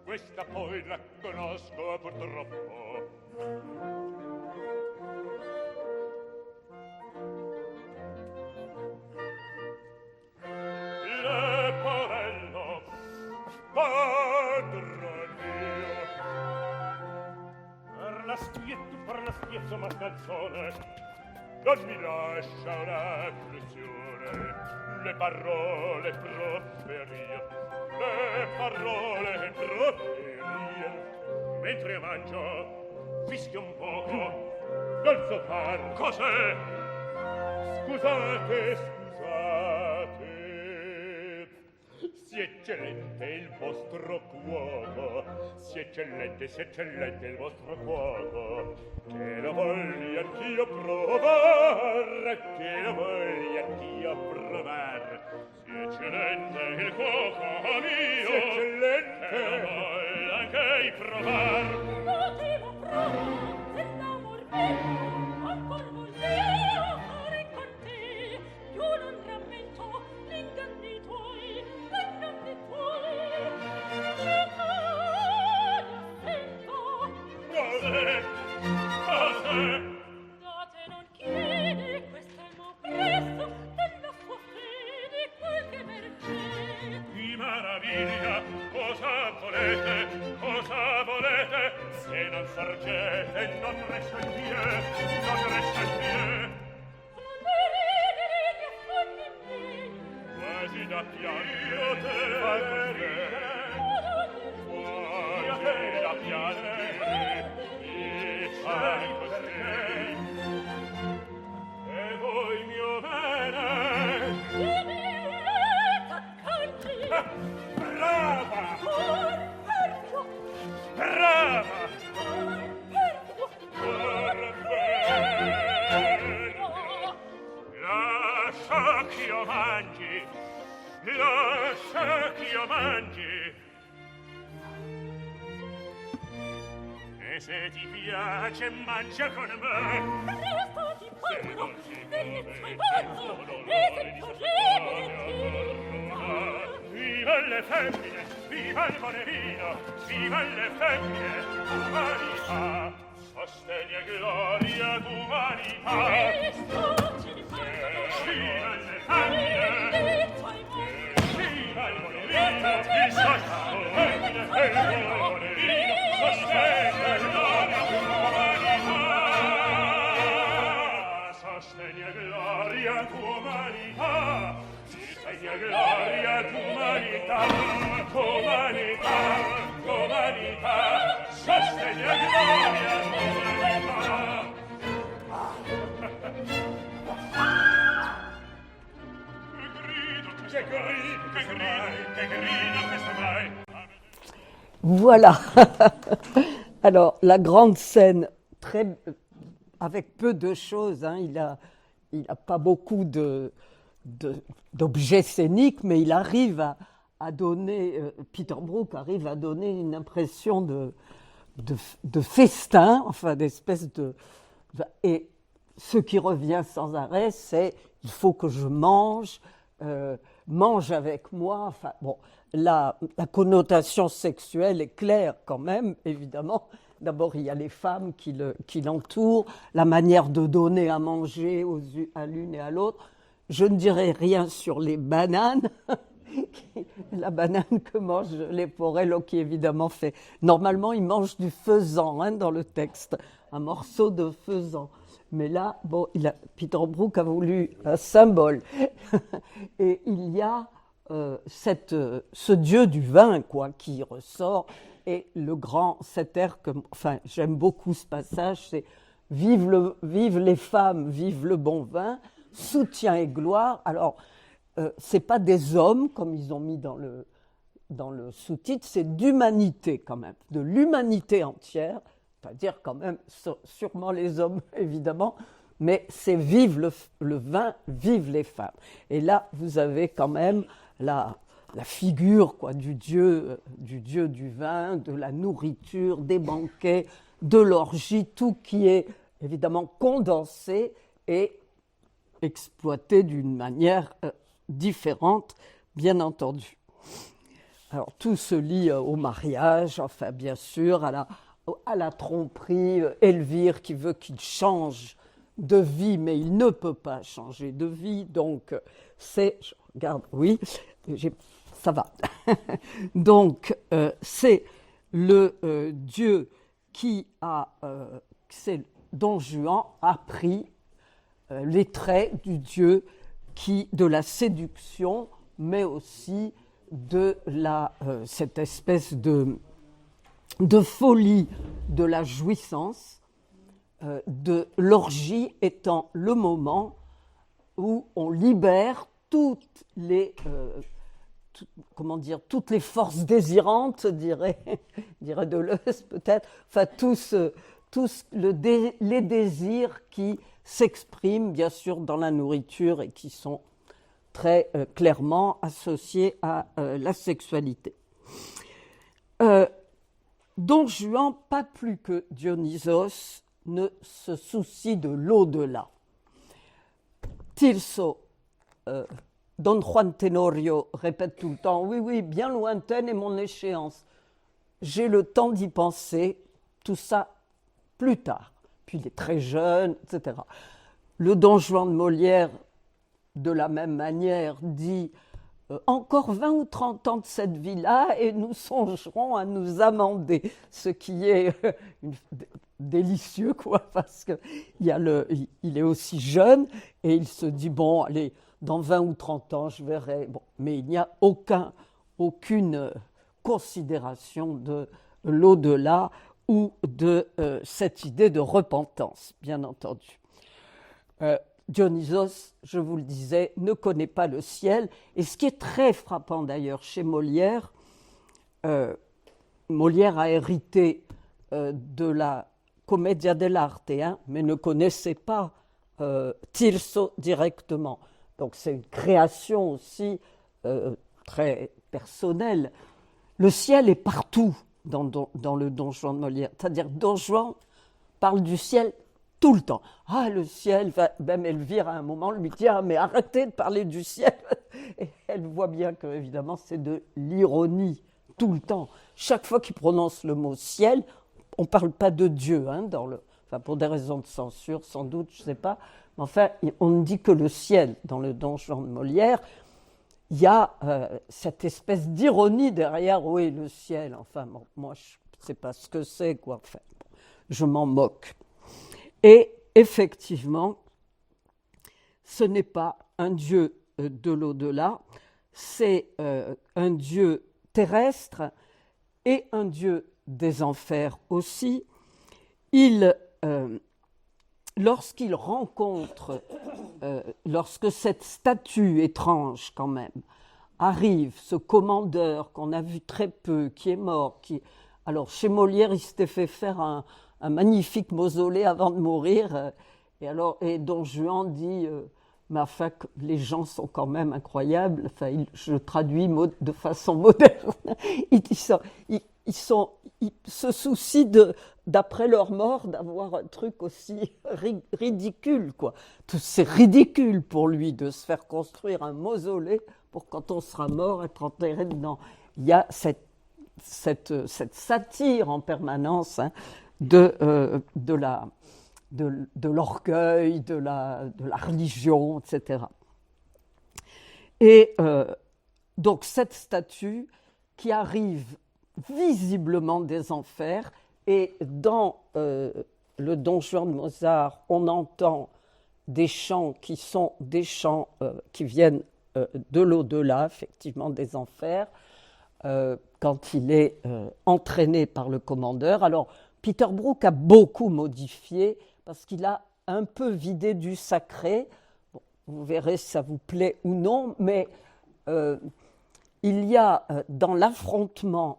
Questa poi la conosco purtroppo. Leporello, padron mio, per la spiezzo mascalzone, non mi lascia una fruzione, le parole proferir, mentre mangio, fischio un poco, non so far cos'è. Scusate, sia eccellente il vostro cuoco, sia eccellente il vostro cuoco, che lo voglio anch'io provar, sia eccellente il cuoco mio, sia eccellente, che lo voglio anche provar. Potevo provare, per l'amor mio, ancor volevo fare con te, più non rammento l'inganni tuoi, le cose sento. Cos'è? Date non chiede quest'elmo presto, della sua fede qualche mercè. Di maraviglia, cosa volete, se non sorgete, non resta il pie. Non le ridere gli affanni miei, Quasi da piangere, quasi da piangere, dicei così. E voi mio bene, le mie taccanti, brava, perfetto, brava, perfetto, perfetto. Lascia ch'io mangi, e se ti piace mangia con me. Resto di povero, nelle tue mani, e se vorrei Viva le femmine, viva il buon vino, viva le femmine, umanità, sostegno e gloria d'umanità. Resto ci rifanno, Viva le femmine, e tuoi mani, viva il buon vino, il sostegno e il buon vino, sostegno e gloria d'umanità. Sostegno e gloria d'umanità. Sostegno e gloria d'umanità. Sostegno e gloria d'umanità. Che grido questo mai? Voilà. Alors, la grande scène, avec peu de choses, hein, il a pas beaucoup d'objets scéniques, mais il arrive à donner, Peter Brook arrive à donner une impression de festin, enfin d'espèce de... Et ce qui revient sans arrêt, c'est il faut que je mange, mange avec moi. Enfin, bon, la connotation sexuelle est claire quand même, évidemment. D'abord, il y a les femmes qui l'entourent, la manière de donner à manger à l'une et à l'autre. Je ne dirai rien sur les bananes. La banane que mange Leporello, qui évidemment fait... Normalement, il mange du faisan hein, dans le texte, un morceau de faisan. Mais là, bon, Peter Brook a voulu un symbole. Et il y a ce dieu du vin quoi, qui ressort. Et cet air que j'aime beaucoup ce passage, c'est « Vive les femmes, vive le bon vin, soutien et gloire ». Alors, ce n'est pas des hommes, comme ils ont mis dans le sous-titre, c'est d'humanité quand même, de l'humanité entière, c'est-à-dire quand même, sûrement les hommes, évidemment, mais c'est vive le vin, vive les femmes. Et là, vous avez quand même la figure quoi, du dieu du vin, de la nourriture, des banquets, de l'orgie, tout qui est évidemment condensé et exploité d'une manière différente, bien entendu. Alors, tout se lie au mariage, enfin, bien sûr, à la tromperie, Elvire qui veut qu'il change de vie, mais il ne peut pas changer de vie, donc je regarde, oui, ça va. Donc, c'est le dieu qui c'est Don Juan a pris les traits du dieu de la séduction, mais aussi de cette espèce de folie de la jouissance, de l'orgie étant le moment où on libère toutes les forces désirantes, dirait Deleuze peut-être, enfin les désirs qui s'expriment bien sûr dans la nourriture et qui sont très clairement associés à la sexualité. Don Juan, pas plus que Dionysos, ne se soucie de l'au-delà. Tirso, Don Juan Tenorio répète tout le temps, oui, bien lointaine est mon échéance. J'ai le temps d'y penser, tout ça plus tard. Puis il est très jeune, etc. Le Don Juan de Molière, de la même manière, dit encore 20 ou 30 ans de cette vie-là et nous songerons à nous amender, ce qui est délicieux, quoi, parce qu'il est aussi jeune et il se dit, bon, allez, dans 20 ou 30 ans, je verrai. Bon, mais il n'y a aucune considération de l'au-delà ou de cette idée de repentance, bien entendu. Dionysos, je vous le disais, ne connaît pas le ciel. Et ce qui est très frappant d'ailleurs chez Molière, Molière a hérité de la Commedia dell'arte, mais ne connaissait pas Tirso directement. Donc c'est une création aussi très personnelle. Le ciel est partout dans le Don Juan de Molière. C'est-à-dire Don Juan parle du ciel tout le temps. Ah, le ciel, même Elvire à un moment lui dit « Ah, mais arrêtez de parler du ciel !» Et elle voit bien que, évidemment, c'est de l'ironie tout le temps. Chaque fois qu'il prononce le mot « ciel », on ne parle pas de Dieu, pour des raisons de censure, sans doute, je ne sais pas. Mais enfin, on ne dit que le ciel dans le Don Juan de Molière. Il y a cette espèce d'ironie derrière « Oui, le ciel », enfin, bon, moi, je ne sais pas ce que c'est, quoi. Enfin, je m'en moque. Et effectivement, ce n'est pas un dieu de l'au-delà, c'est un dieu terrestre et un dieu des enfers aussi. Lorsqu'il rencontre, lorsque cette statue étrange quand même arrive, ce commandeur qu'on a vu très peu, qui est mort, alors chez Molière, il s'était fait faire un magnifique mausolée avant de mourir. Et Don Juan dit, mais enfin, les gens sont quand même incroyables. Enfin, je traduis de façon moderne. Ils se soucient d'après leur mort, d'avoir un truc aussi ridicule, quoi. C'est ridicule pour lui de se faire construire un mausolée pour quand on sera mort être enterré dedans. Il y a cette satire en permanence, hein, de l'orgueil, de la religion, etc. Et donc cette statue qui arrive visiblement des enfers, et dans le Don Juan de Mozart, on entend des chants qui sont des chants qui viennent de l'au-delà, effectivement des enfers, quand il est entraîné par le commandeur. Alors, Peter Brook a beaucoup modifié parce qu'il a un peu vidé du sacré. Bon, vous verrez si ça vous plaît ou non, mais il y a dans l'affrontement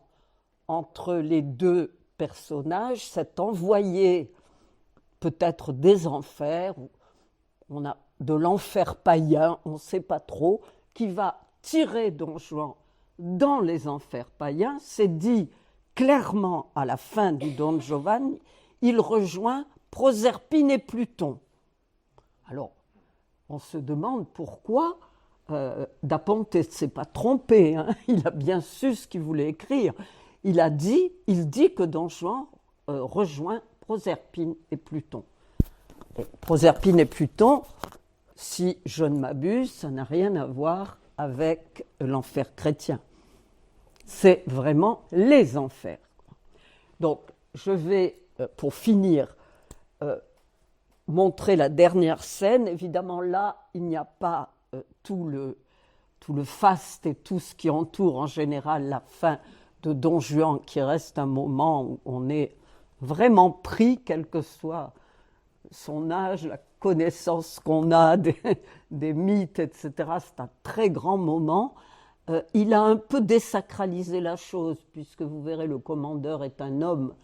entre les deux personnages cet envoyé peut-être des enfers, on a de l'enfer païen, on ne sait pas trop, qui va tirer Don Juan dans les enfers païens. C'est dit clairement à la fin du Don Giovanni, il rejoint Proserpine et Pluton. Alors, on se demande pourquoi Da Ponte ne s'est pas trompé, hein. Il a bien su ce qu'il voulait écrire. Il dit que Don Juan rejoint Proserpine et Pluton. Et Proserpine et Pluton, si je ne m'abuse, ça n'a rien à voir avec l'enfer chrétien. C'est vraiment les enfers. Donc, je vais, pour finir, montrer la dernière scène. Évidemment, là, il n'y a pas tout le faste et tout ce qui entoure en général la fin de Don Juan, qui reste un moment où on est vraiment pris, quel que soit son âge, la connaissance qu'on a des mythes, etc. C'est un très grand moment. Il a un peu désacralisé la chose, puisque vous verrez, le commandeur est un homme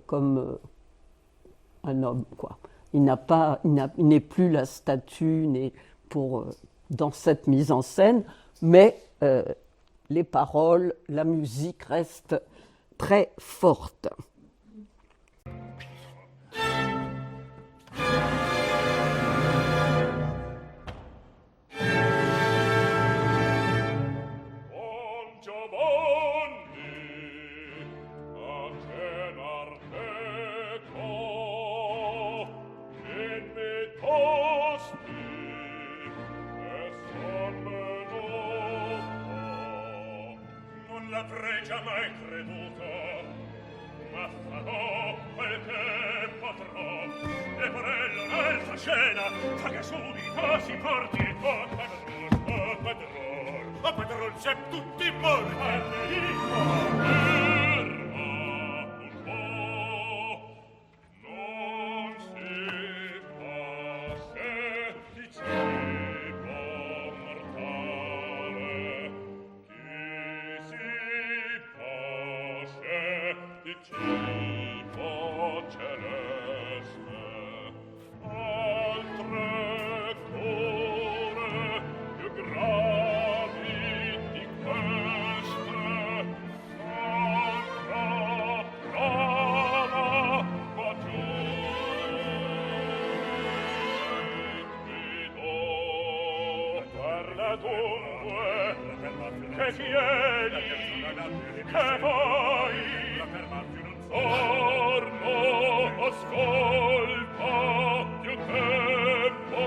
comme un homme, quoi. Il n'est plus la statue dans cette mise en scène, mais les paroles, la musique restent très fortes. L'avrei giammai creduto, ma farò quel che potrò. E vorrello un'altra scena, fa che subito si porti a padron c'è tutti morti. Non si fa se di cibo mortale, chi si pace di cibo celeste, altre cure più gravi di queste, altra prova ma tu mi do. Parla dunque, che tieni, che vuoi, torno, ascolta, più tempo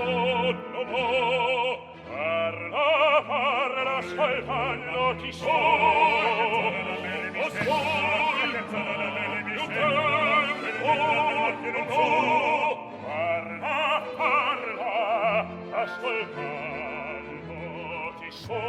non ho. Parla, ascoltando ti so. Ascolta, più tempo non ho. Parla, ascoltando ti so.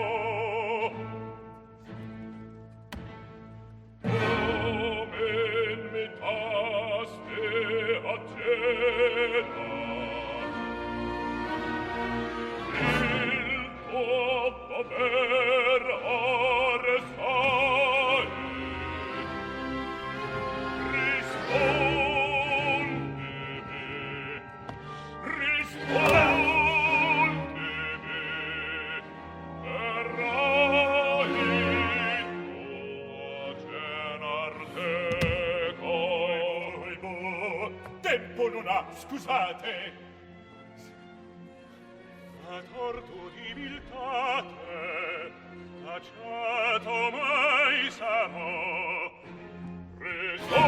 tempo non ha, scusate. A torto di viltate, cacciato mai sarò. Risolvi,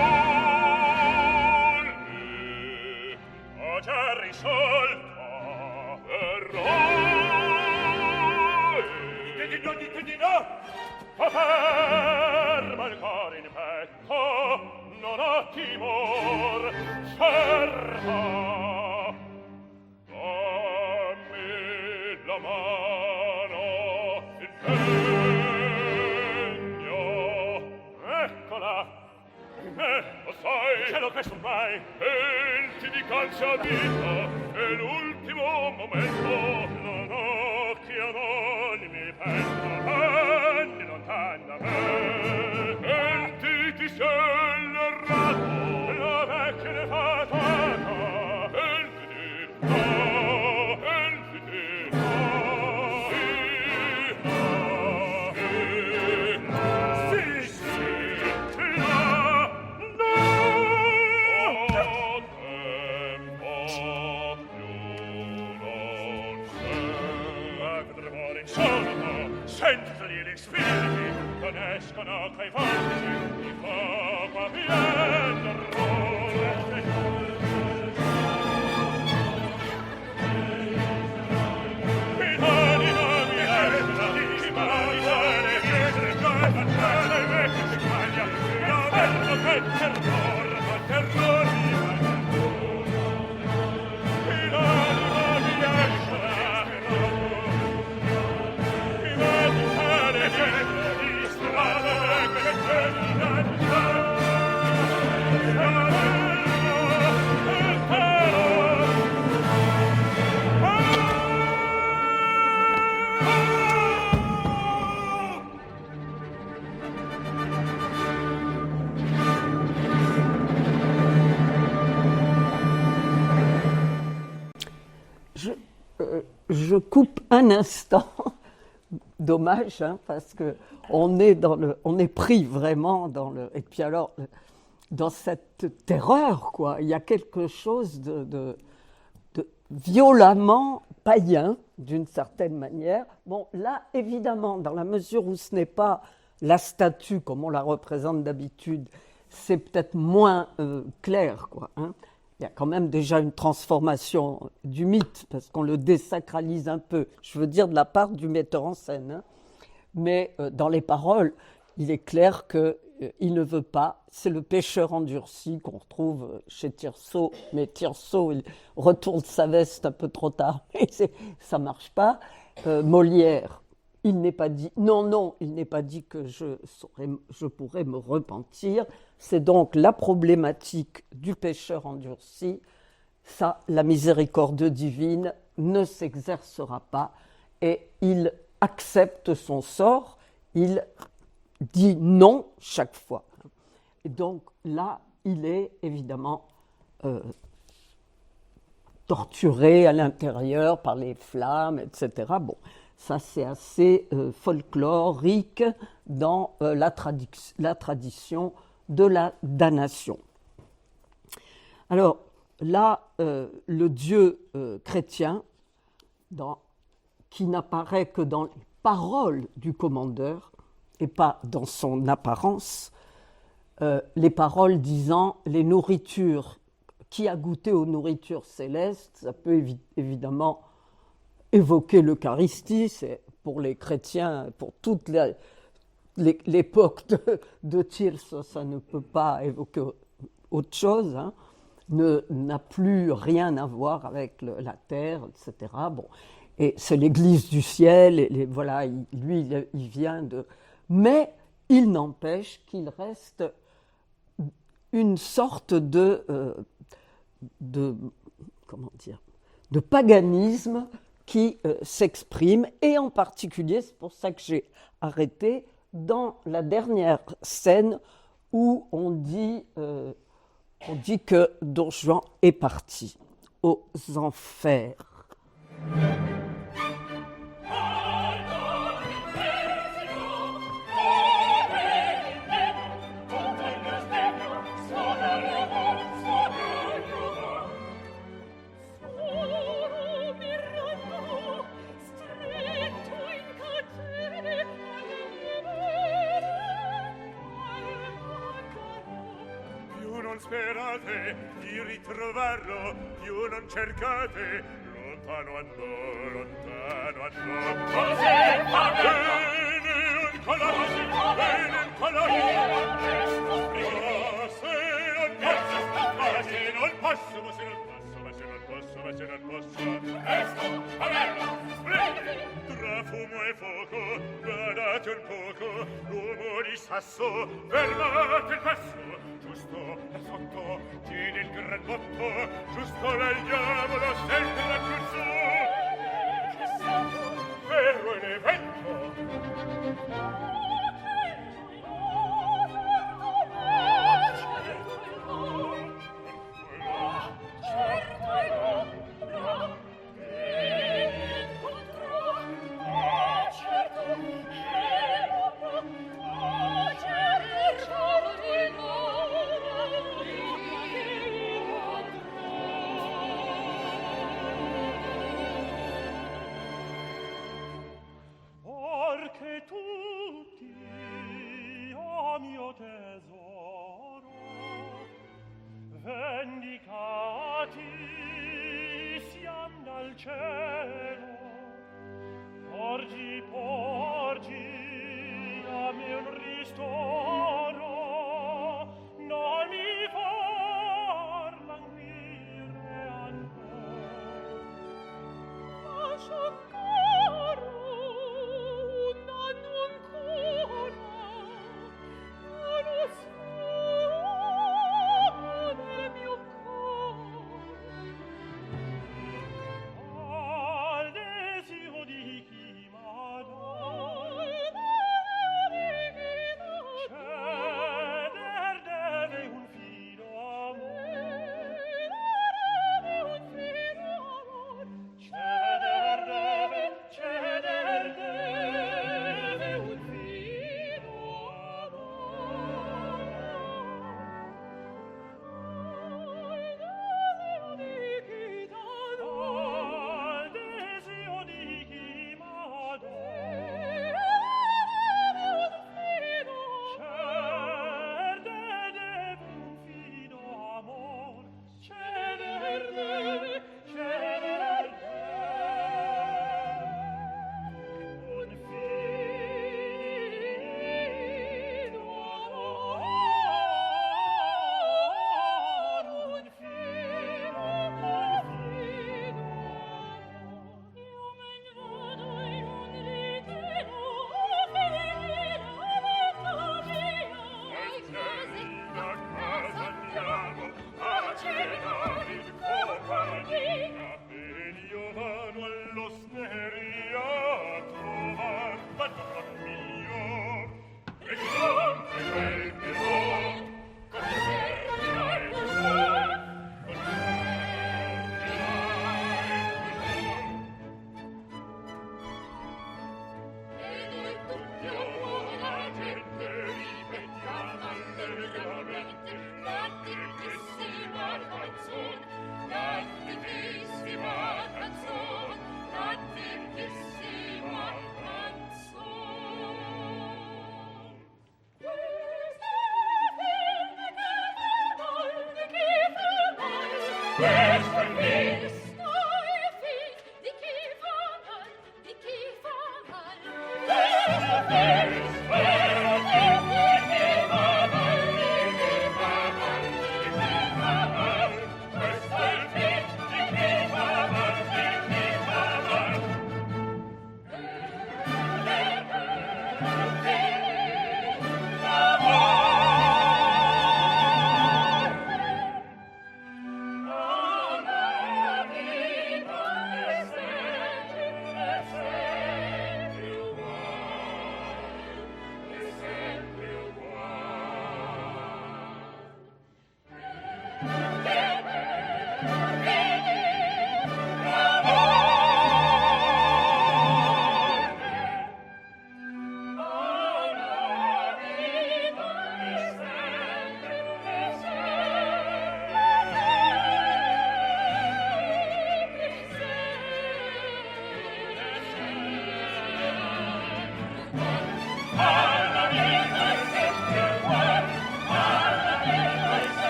ho già risolto, verrai. Dite di no! Ferma il cor in petto, non ho timor, ferma. Dammi la mano, il pegno. Eccola. Lo sai, ce l'ho preso mai. E ti di calcia vita, è l'ultimo momento. Non occhio non mi pento, anni lontani da me. E ti sei errato, la vecchia ne fa fatta. E ti di no, e ti di no, sì, sì, sì, no. Sentili gli spiriti, non escono quei vortici di fuoco a pieno errore. L'anima mi esula, di male, pietre, cantare, vecchia si caglia, io vedo che terror, ma terror mi l'anima mi esula, Je coupe un instant. Dommage, hein, parce que on est pris vraiment dans le. Et puis alors, dans cette terreur, quoi, il y a quelque chose de violemment païen, d'une certaine manière. Bon, là, évidemment, dans la mesure où ce n'est pas la statue comme on la représente d'habitude, c'est peut-être moins clair, quoi. Hein. Il y a quand même déjà une transformation du mythe, parce qu'on le désacralise un peu, je veux dire de la part du metteur en scène. Hein. Mais dans les paroles, il est clair qu'il ne veut pas. C'est le pêcheur endurci qu'on retrouve chez Tirso, mais Tirso, il retourne sa veste un peu trop tard, ça ne marche pas. Molière, il n'est pas dit, non, il n'est pas dit que je pourrais me repentir. C'est donc la problématique du pécheur endurci. Ça, la miséricorde divine ne s'exercera pas et il accepte son sort, il dit non chaque fois. Et donc là, il est évidemment torturé à l'intérieur par les flammes, etc. Bon, ça c'est assez folklorique dans la tradition de la damnation. Alors là, le Dieu chrétien, qui n'apparaît que dans les paroles du commandeur et pas dans son apparence, les paroles disant les nourritures, qui a goûté aux nourritures célestes, ça peut évidemment évoquer l'Eucharistie, c'est pour les chrétiens, pour toute l'époque de Tirso, ça ne peut pas évoquer autre chose, hein, n'a plus rien à voir avec la terre, etc. Bon, et c'est l'Église du ciel, et voilà, lui, il vient de... Mais il n'empêche qu'il reste une sorte de paganisme qui s'exprime, et en particulier, c'est pour ça que j'ai arrêté, dans la dernière scène où on dit que Don Juan est parti aux enfers. non sperate di ritrovarlo, più non cercate, lontano andò, lontano andò. Cos'è fatto? Bene un colore, bene un colore. Ma se non posso, ma se non posso, ma se non posso, ma se non posso. Presto, averlo! Tra fumo e fuoco, guardate un poco, l'uomo di sasso, fermate il passo, giusto da sotto, tiene il gran botto, giusto del diavolo, sempre più su. Che sotto? Vero è l'evento. Orche tutti, o mio tesoro, vendicati siam dal cielo. Porgi, porgi, a me un ristoro, non mi far languire ancora. Lascia caro, un anno ancora, lo so nel mio cuore. Al desio di chi ceder deve un fido amor. Ceder deve un fido amor. Al desio di chi ceder deve un fido amor. Ceder deve un fido amor. Un fido amor. Io me ne vado e non ritengo finire la mia. Da casa andiamo a cenare in compagnia, ed io vado all'osteria a trovar padron mio. E sempre quel che vuol, con serra di noi con serra e noi tutti a buona gente ripetiamo allegramente l'antichissima canzone, l'antichissima canzone, l'antichissima canzone. Questa è fin di chi fa mal, di chi fa mal. Questa è fin di chi fa mal, di chi fa mal, di chi fa mal. Questa è fin di chi fa mal, di chi fa mal. Amor.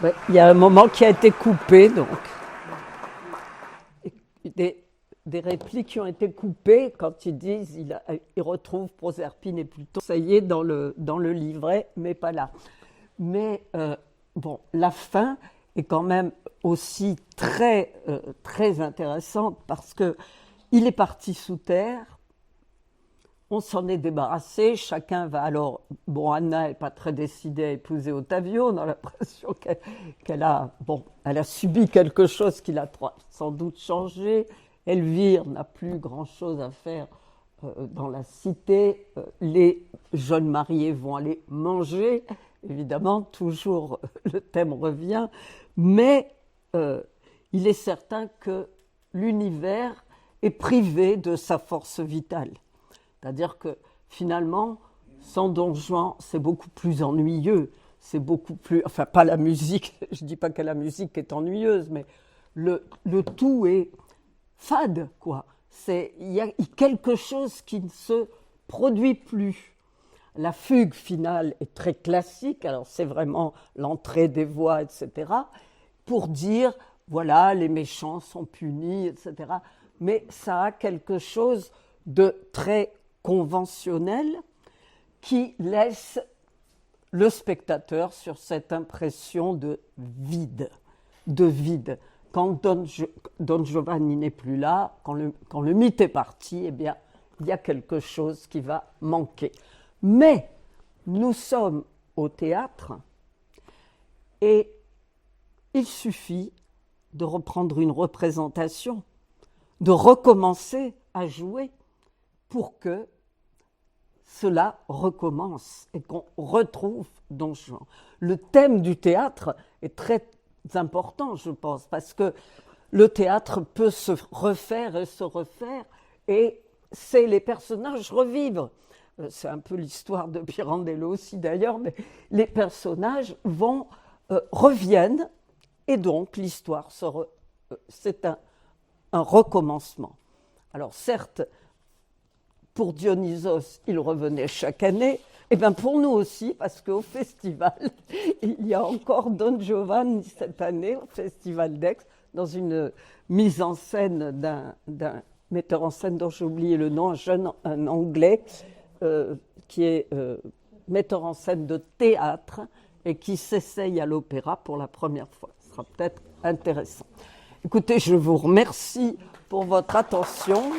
Ouais, il y a un moment qui a été coupé, donc. Des répliques qui ont été coupées quand ils disent il retrouve Proserpine et Pluton. Ça y est, dans le livret, mais pas là. Mais bon, la fin est quand même aussi très, très intéressante parce que il est parti sous terre, on s'en est débarrassé, chacun va alors... Bon, Anna n'est pas très décidée à épouser Ottavio, on a l'impression qu'elle a subi quelque chose qui l'a sans doute changé. Elvire n'a plus grand-chose à faire dans la cité. Les jeunes mariés vont aller manger. Évidemment, toujours le thème revient. Mais il est certain que l'univers est privé de sa force vitale. C'est-à-dire que finalement, sans Don Juan, c'est beaucoup plus ennuyeux. C'est beaucoup plus... Enfin, pas la musique. Je ne dis pas que la musique est ennuyeuse, mais le tout est... fade, quoi. Il y a quelque chose qui ne se produit plus. La fugue finale est très classique, alors c'est vraiment l'entrée des voix, etc., pour dire, voilà, les méchants sont punis, etc. Mais ça a quelque chose de très conventionnel qui laisse le spectateur sur cette impression de vide, Quand Don Giovanni n'est plus là, quand le mythe est parti, eh bien, il y a quelque chose qui va manquer. Mais nous sommes au théâtre et il suffit de reprendre une représentation, de recommencer à jouer pour que cela recommence et qu'on retrouve Don Juan. Le thème du théâtre est très important, je pense, parce que le théâtre peut se refaire et c'est les personnages revivre. C'est un peu l'histoire de Pirandello aussi d'ailleurs, mais les personnages reviennent et donc l'histoire c'est un recommencement. Alors certes, pour Dionysos, il revenait chaque année, et bien pour nous aussi, parce qu'au festival, il y a encore Don Giovanni cette année, au Festival d'Aix, dans une mise en scène d'un metteur en scène dont j'ai oublié le nom, un Anglais, qui est metteur en scène de théâtre et qui s'essaye à l'opéra pour la première fois. Ce sera peut-être intéressant. Écoutez, je vous remercie pour votre attention.